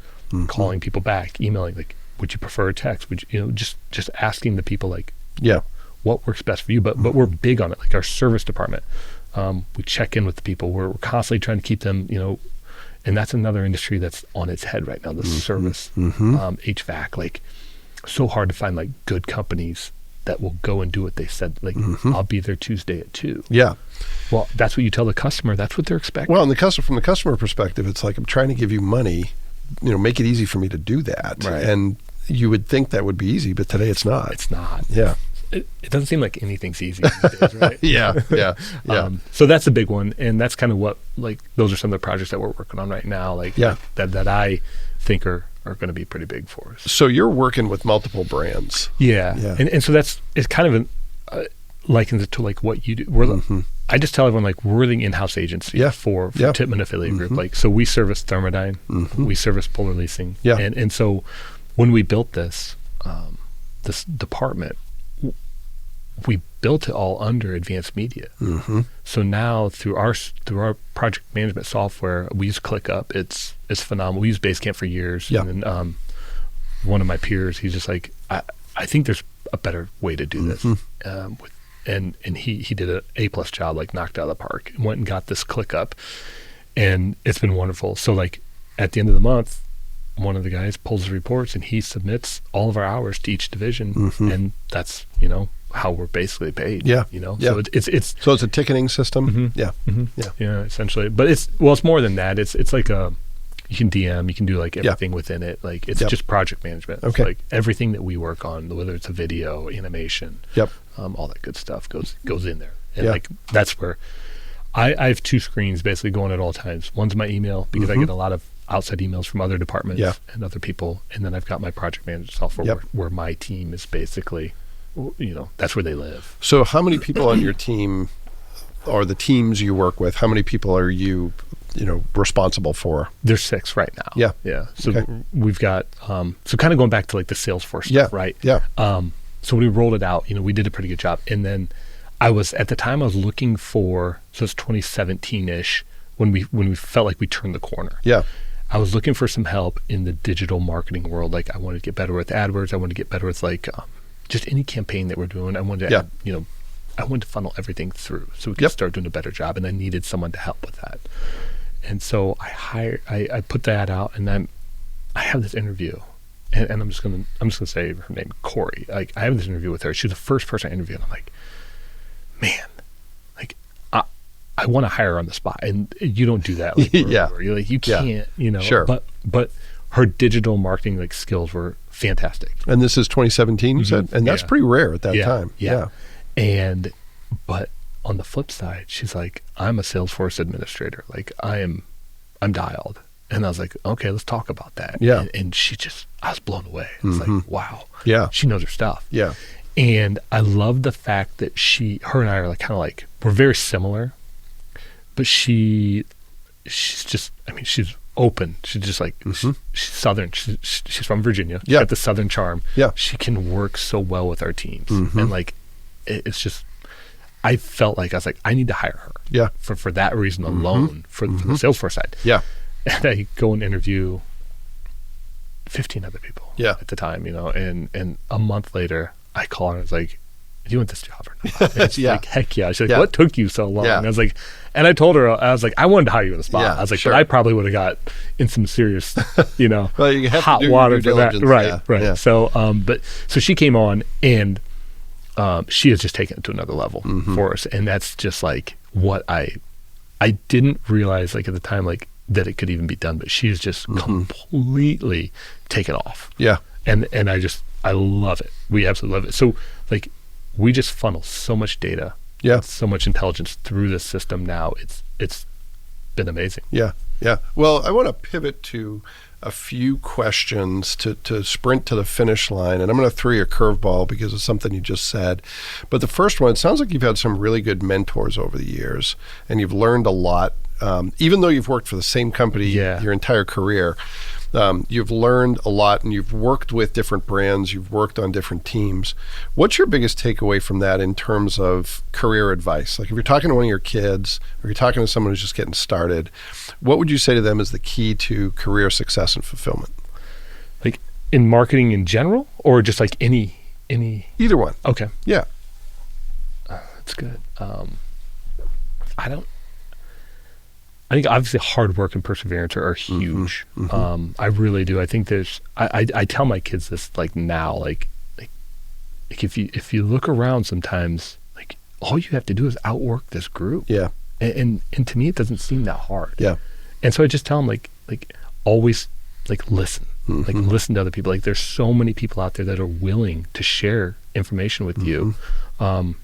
Calling people back, emailing, like, would you prefer a text? Would you, just asking the people like Yeah. what works best for you. But we're big on it. Like our service department, we check in with the people. We're constantly trying to keep them, and that's another industry that's on its head right now. The service, Mhm. HVAC, like so hard to find like good companies that will go and do what they said. Like I'll be there Tuesday at 2:00. Yeah. Well, that's what you tell the customer. That's what they're expecting. Well, from the customer perspective, it's like I'm trying to give you money, make it easy for me to do that. Right. And you would think that would be easy, but today it's not. It's not. Yeah. It doesn't seem like anything's easy these days, right? Yeah. Yeah. Yeah. So that's a big one, and that's kind of what like those are some of the projects that we're working on right now. Like Yeah. that I think are going to be pretty big for us. So you're working with multiple brands. Yeah, Yeah. And so it's kind of likens it to like what you do. I just tell everyone like we're the in-house agency Yeah. for Yeah. Tippmann Affiliate Group. Like so we service Thermodyne, we service Polar Leasing, Yeah. and so when we built this department, we built it all under Advanced Media. Mm-hmm. So now through our project management software, we use ClickUp. It's phenomenal. We use Basecamp for years. Yeah. And then one of my peers, he's just like, I think there's a better way to do this. And he did an A+ job, like knocked it out of the park. Went and got this ClickUp, and it's been wonderful. So like at the end of the month, one of the guys pulls the reports and he submits all of our hours to each division, and that's how we're basically paid. Yeah. Yeah. Yeah. So it's So it's a ticketing system. Yeah. Yeah. yeah, essentially. But it's more than that. It's like you can DM, you can do like everything within it. Like it's Yep. just project management. Okay. It's like everything that we work on, whether it's a video, animation, Yep. all that good stuff goes in there. And Yeah. like that's where I have two screens basically going at all times. One's my email because I get a lot of outside emails from other departments Yeah. and other people, and then I've got my project management software Yep. where my team is basically, that's where they live. So how many people on your team or the teams you work with, how many people are you, responsible for? There's 6 right now. Yeah. Yeah. So Okay. we've got, so kind of going back to like the Salesforce Yeah. stuff, right? Yeah. So when we rolled it out, we did a pretty good job. And then at the time I was looking for, so it's 2017-ish when we felt like we turned the corner. Yeah. I was looking for some help in the digital marketing world. Like I wanted to get better with AdWords. I wanted to get better with like just any campaign that we're doing. I wanted to, I wanted to funnel everything through so we could Yep. start doing a better job. And I needed someone to help with that. And so I put that out, and I have this interview, and I'm just gonna say her name, Corey. Like, I have this interview with her. She was the first person I interviewed. And I'm like, man, like I want to hire her on the spot, and you don't do that. Like, Yeah. you're like, you can't, Sure. But her digital marketing like skills were fantastic. And this is 2017, you said? And that's Yeah. pretty rare at that time. Yeah. But on the flip side, she's like, I'm a Salesforce administrator. Like, I'm dialed. And I was like, okay, let's talk about that. Yeah. And I was blown away. It's like, wow. Yeah. She knows her stuff. Yeah. And I love the fact that her and I are like kind of like, we're very similar, but she's just, I mean, she's open. She's just like, she's Southern. She's from Virginia. She's Yeah. got the Southern charm. Yeah. She can work so well with our teams. And like, it's just, I felt like I was like, I need to hire her. Yeah. For that reason alone, for the Salesforce side. Yeah. And I go and interview 15 other people at the time, and a month later I call her and I was like, do you want this job or not? And she's like, heck yeah. She's like, Yeah. what took you so long? Yeah. And I was like, and I told her, I was like, I wanted to hire you on the spot. Yeah, I was like, sure. but I probably would have got in some serious, Well, you have to hot do your water due for that. diligence. Right. Yeah. Right. Yeah. So, so she came on and, she has just taken it to another level for us. And that's just like what I didn't realize like at the time, like that it could even be done, but she has just completely taken off. Yeah. And I love it. We absolutely love it. So like we just funnel so much data, Yeah. so much intelligence through this system now. It's been amazing. Yeah. Yeah. Well, I want to pivot to a few questions to sprint to the finish line. And I'm going to throw you a curveball because of something you just said. But the first one, it sounds like you've had some really good mentors over the years and you've learned a lot. Even though you've worked for the same company your entire career, you've learned a lot and you've worked with different brands, you've worked on different teams. What's your biggest takeaway from that in terms of career advice? Like if you're talking to one of your kids or you're talking to someone who's just getting started, what would you say to them is the key to career success and fulfillment? Like in marketing in general or just like any? Either one. Okay. Yeah. That's good. I think obviously hard work and perseverance are huge. I really do. I think I tell my kids this like now, like if you look around sometimes, like all you have to do is outwork this group. Yeah. And to me, it doesn't seem that hard. Yeah. And so I just tell them like always like listen, like listen to other people. Like there's so many people out there that are willing to share information with you. And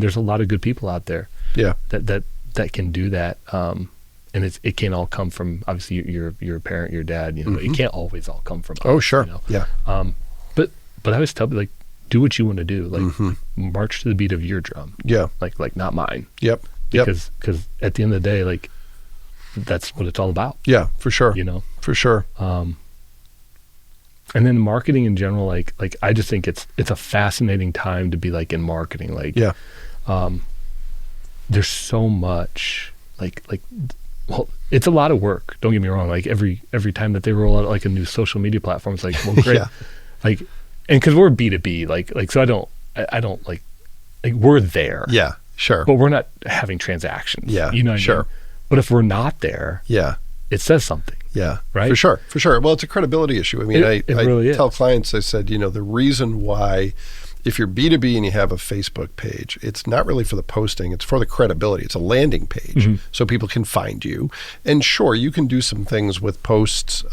there's a lot of good people out there. Yeah. That can do that. And it can't all come from obviously your parent, your dad, it can't always all come from us, Oh, sure. Yeah. But I always tell people like, do what you want to do. Like march to the beat of your drum. Yeah. Like not mine. Yep. Because at the end of the day, like that's what it's all about. Yeah, for sure. For sure. And then marketing in general, like I just think it's a fascinating time to be like in marketing. Like, Yeah. There's so much well, it's a lot of work. Don't get me wrong. Like every time that they roll out like a new social media platform, it's like, well, great. Yeah. Like, and because we're B2B, like so I don't like we're there. Yeah. Sure. But we're not having transactions. Yeah. You know what I Sure. mean? But if we're not there, Yeah. it says something. Yeah, Right? For sure. Well, it's a credibility issue. I mean, It I really tell is. clients, I said, the reason why, if you're B2B and you have a Facebook page, it's not really for the posting, it's for the credibility. It's a landing page so people can find you. And sure, you can do some things with posts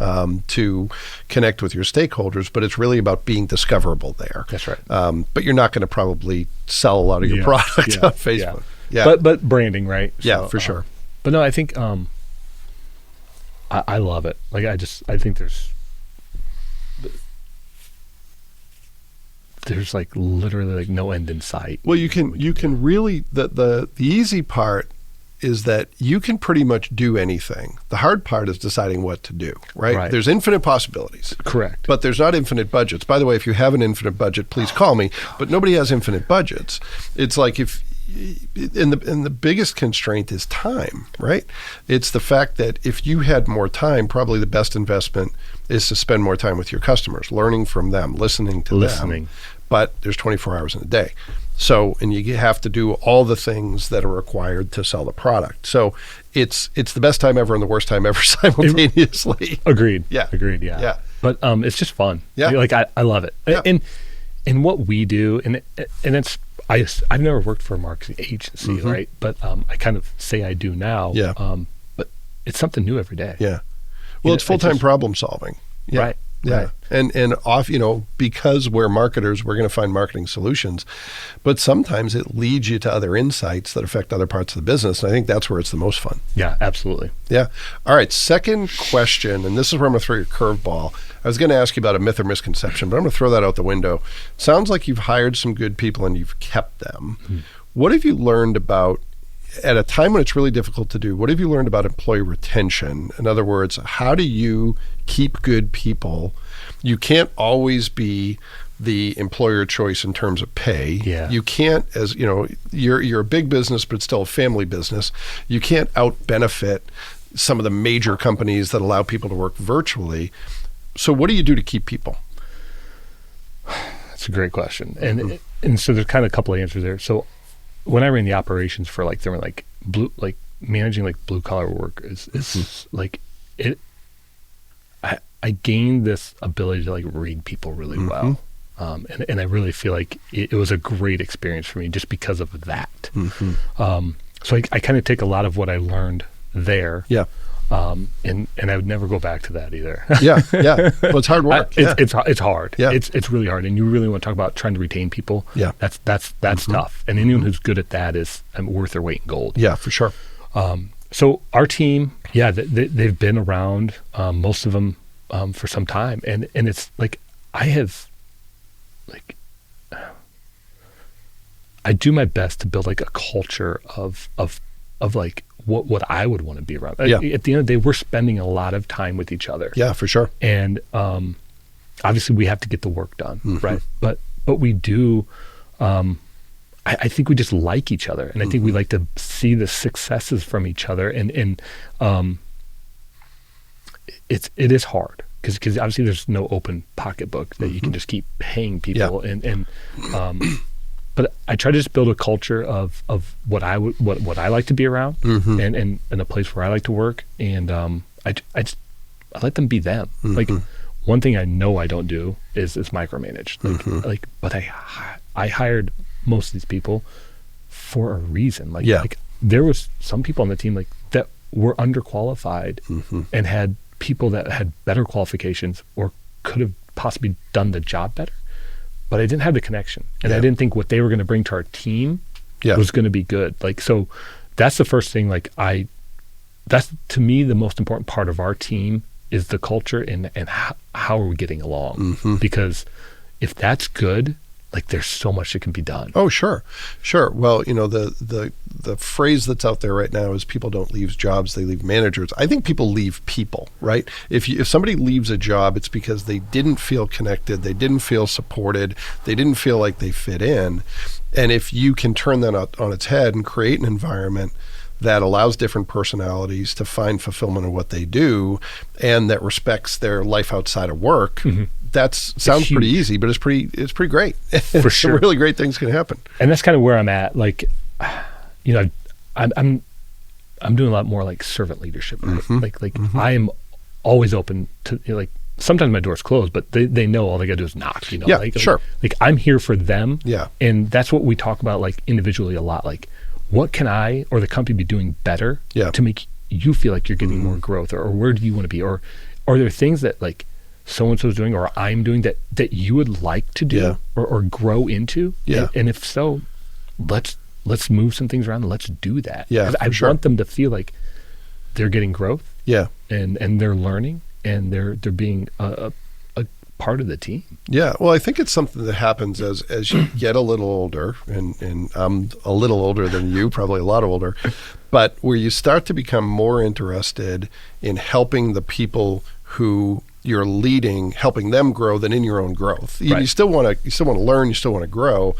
to connect with your stakeholders, but it's really about being discoverable there. That's right. But you're not going to probably sell a lot of your product on Facebook. Yeah. But branding, right? Yeah, So, for sure. But no, I think I love it. Like I think there's like literally like no end in sight. Well, you can really the easy part is that you can pretty much do anything. The hard part is deciding what to do, right? Right. There's infinite possibilities. Correct. But there's not infinite budgets. By the way, if you have an infinite budget, please call me. But nobody has infinite budgets. It's like and the biggest constraint is time, right? It's the fact that if you had more time, probably the best investment is to spend more time with your customers, learning from them, listening to them. But there's 24 hours in a day. So, and you have to do all the things that are required to sell the product. So it's the best time ever and the worst time ever simultaneously. Agreed. Yeah. Agreed. Yeah. Yeah. but it's just fun. Yeah. Like I love it. Yeah. And what we do, and it's I've never worked for a marketing agency, right? But I kind of say I do now. Yeah. But it's something new every day. Yeah. Well, it's full-time problem solving. Yeah. Right. Yeah. Right. And off, because we're marketers, we're going to find marketing solutions, but sometimes it leads you to other insights that affect other parts of the business. And I think that's where it's the most fun. Yeah, absolutely. Yeah. All right. Second question, and this is where I'm going to throw your curveball. I was going to ask you about a myth or misconception, but I'm going to throw that out the window. Sounds like you've hired some good people and you've kept them. Mm-hmm. What have you learned about, at a time when it's really difficult to do, what have you learned about employee retention? In other words, how do you keep good people? You can't always be the employer choice in terms of pay. Yeah. You can't, as you're a big business, but it's still a family business. You can't out benefit some of the major companies that allow people to work virtually. So what do you do to keep people? That's a great question. And so there's kind of a couple of answers there. So when I ran the operations for managing blue collar work is like it. I gained this ability to read people really well, and I really feel like it was a great experience for me just because of that. So I kind of take a lot of what I learned there. Yeah. And I would never go back to that either. Yeah. Well, it's hard work. It's hard. Yeah. It's really hard. And you really want to talk about trying to retain people. Yeah. That's tough. And anyone who's good at that is worth their weight in gold. Yeah, for sure. So our team, they've been around, most of them, for some time. And it's like, I do my best to build a culture of what I would want to be around. Yeah. At the end of the day, we're spending a lot of time with each other. Yeah, for sure. And obviously we have to get the work done, right? But we do, I think we just like each other. And I think we like to see the successes from each other. And it is hard because obviously there's no open pocketbook that you can just keep paying people. Yeah. But I try to just build a culture of what I like to be around, and a place where I like to work, and I let them be them. Like one thing I know I don't do is micromanage. But I hired most of these people for a reason. Like there was some people on the team that were underqualified and had people that had better qualifications or could have possibly done the job better. But I didn't have the connection, and I didn't think what they were going to bring to our team was going to be good. So that's the first thing. That's to me the most important part of our team is the culture and how are we getting along? Because if that's good, there's so much that can be done. Oh, sure. Well, the phrase that's out there right now is people don't leave jobs, they leave managers. I think people leave people, right? If somebody leaves a job, it's because they didn't feel connected, they didn't feel supported, they didn't feel like they fit in. And if you can turn that on its head and create an environment that allows different personalities to find fulfillment in what they do and that respects their life outside of work, that sounds pretty easy, but it's pretty great. For sure. Some really great things can happen. And that's kind of where I'm at. I'm doing a lot more servant leadership. Right? I am always open to sometimes my door's closed, but they know all they got to do is knock. Sure. I'm here for them. Yeah. And that's what we talk about individually a lot. What can I or the company be doing better to make you feel like you're getting more growth, or where do you want to be, or are there things that so-and-so's doing or I'm doing that you would like to do or grow into? Yeah. And if so, let's move some things around and let's do that. Yeah, I want them to feel like they're getting growth. Yeah. And they're learning and they're being a part of the team. Yeah. Well, I think it's something that happens as you get a little older, and I'm a little older than you, probably a lot older, but where you start to become more interested in helping the people who you're leading, helping them grow than in your own growth. You still want to learn, you still want to grow,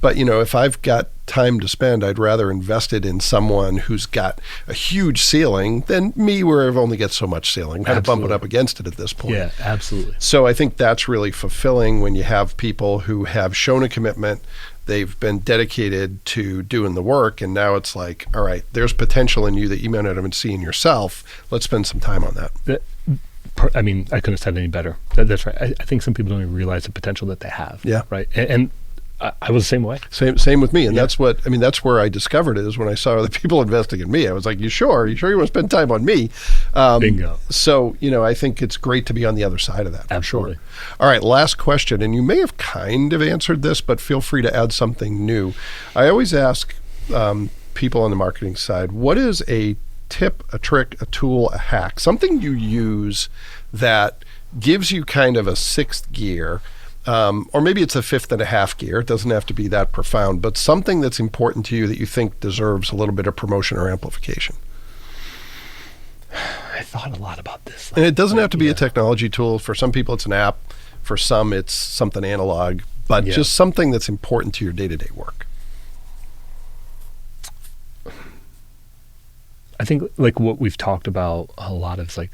but if I've got time to spend, I'd rather invest it in someone who's got a huge ceiling than me, where I've only got so much ceiling. Got to bump it up against it at this point. Yeah, absolutely. So I think that's really fulfilling when you have people who have shown a commitment. They've been dedicated to doing the work, and now it's all right, there's potential in you that you may not even see in yourself. Let's spend some time on that. I mean, I couldn't have said it any better. That's right. I think some people don't even realize the potential that they have. Yeah. Right. And I was the same way. Same with me. And that's where I discovered it, is when I saw other people investing in me. I was like, you sure you want to spend time on me? Bingo. So, I think it's great to be on the other side of that. Absolutely. Sure. All right. Last question. And you may have kind of answered this, but feel free to add something new. I always ask people on the marketing side, what is a tip, a trick, a tool, a hack, something you use that gives you kind of a sixth gear, or maybe it's a fifth and a half gear. It doesn't have to be that profound, but something that's important to you that you think deserves a little bit of promotion or amplification. I thought a lot about this. And it doesn't have to be a technology tool. For some people, it's an app. For some, it's something analog, but just something that's important to your day-to-day work. I think like what we've talked about a lot is like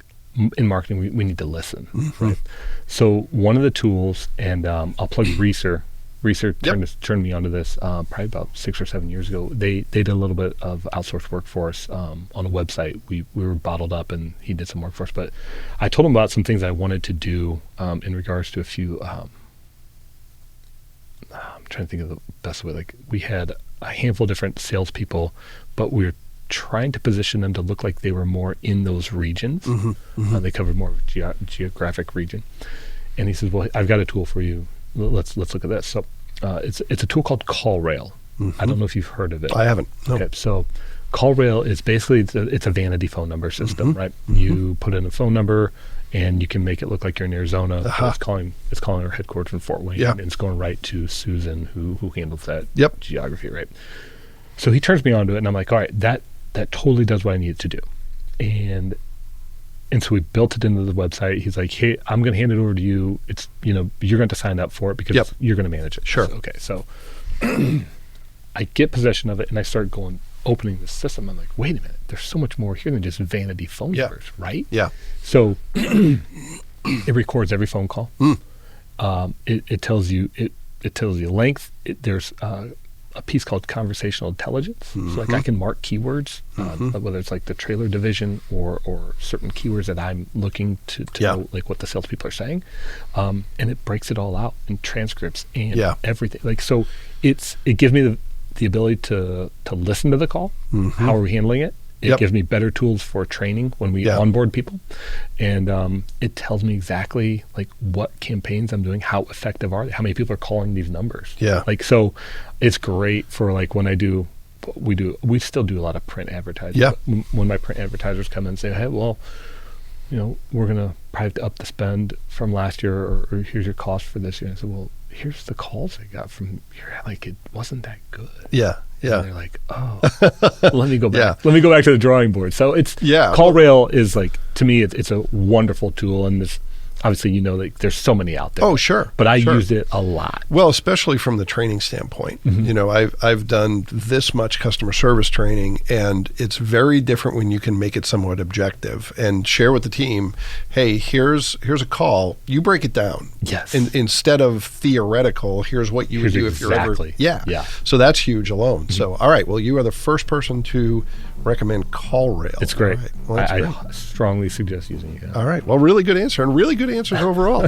in marketing, we need to listen, right? So one of the tools, and I'll plug Research. Research turned me onto this probably about 6 or 7 years ago. They did a little bit of outsourced work for us on a website. We were bottled up, and he did some work for us. But I told him about some things I wanted to do in regards to a few. I'm trying to think of the best way. Like we had a handful of different salespeople, but we were trying to position them to look like they were more in those regions. They covered more of a geographic region. And he says, well, I've got a tool for you. Let's look at this. So it's a tool called CallRail. I don't know if you've heard of it. I haven't. No. Okay, so CallRail is basically, it's a vanity phone number system, right? You put in a phone number and you can make it look like you're in Arizona. So it's calling our headquarters in Fort Wayne, and it's going right to Susan, who handles that geography, right? So he turns me on to it, and I'm like, all right, that totally does what I need it to do. And so we built it into the website. He's like, hey, I'm going to hand it over to you. It's, you're going to sign up for it because you're going to manage it. Sure. So, okay. So I get possession of it, and I start opening the system. I'm like, wait a minute, there's so much more here than just vanity phone numbers, right? Yeah. So it records every phone call. It tells you, it tells you length. There's a piece called conversational intelligence. So like I can mark keywords, whether it's like the trailer division or certain keywords that I'm looking to know like what the salespeople are saying. And it breaks it all out in transcripts and everything. Like, so it gives me the ability to listen to the call. How are we handling it? It gives me better tools for training when we onboard people. And it tells me exactly like what campaigns I'm doing, how effective are they, how many people are calling these numbers. Yeah. Like, so it's great for like when we still do a lot of print advertising. Yeah. When my print advertisers come in and say, hey, well, we're going to probably have to up the spend from last year, or here's your cost for this year. And I said, well, here's the calls I got from your, like, it wasn't that good. Yeah. Yeah. And they're like, oh, let me go back. Let me go back to the drawing board. So it's CallRail is like, to me, it's a wonderful tool, and this obviously like there's so many out there. Oh, sure. But I used it a lot. Well, especially from the training standpoint. I've done this much customer service training, and it's very different when you can make it somewhat objective and share with the team, hey, here's a call. You break it down. Yes. Instead of theoretical, here's what you would do if you're ever. Yeah. So that's huge alone. So, all right. Well, you are the first person to recommend CallRail. It's great. All right. Well, I strongly suggest using it. All right. Well, really good answer, and really good answers overall.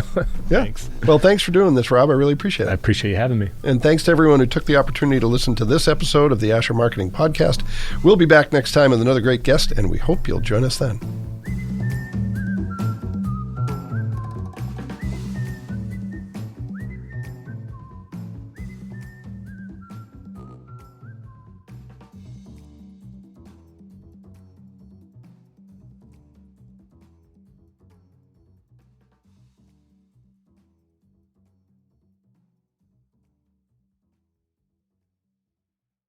Thanks. Well, thanks for doing this, Rob. I really appreciate it. I appreciate you having me. And thanks to everyone who took the opportunity to listen to this episode of the Asher Marketing Podcast. We'll be back next time with another great guest, and we hope you'll join us then.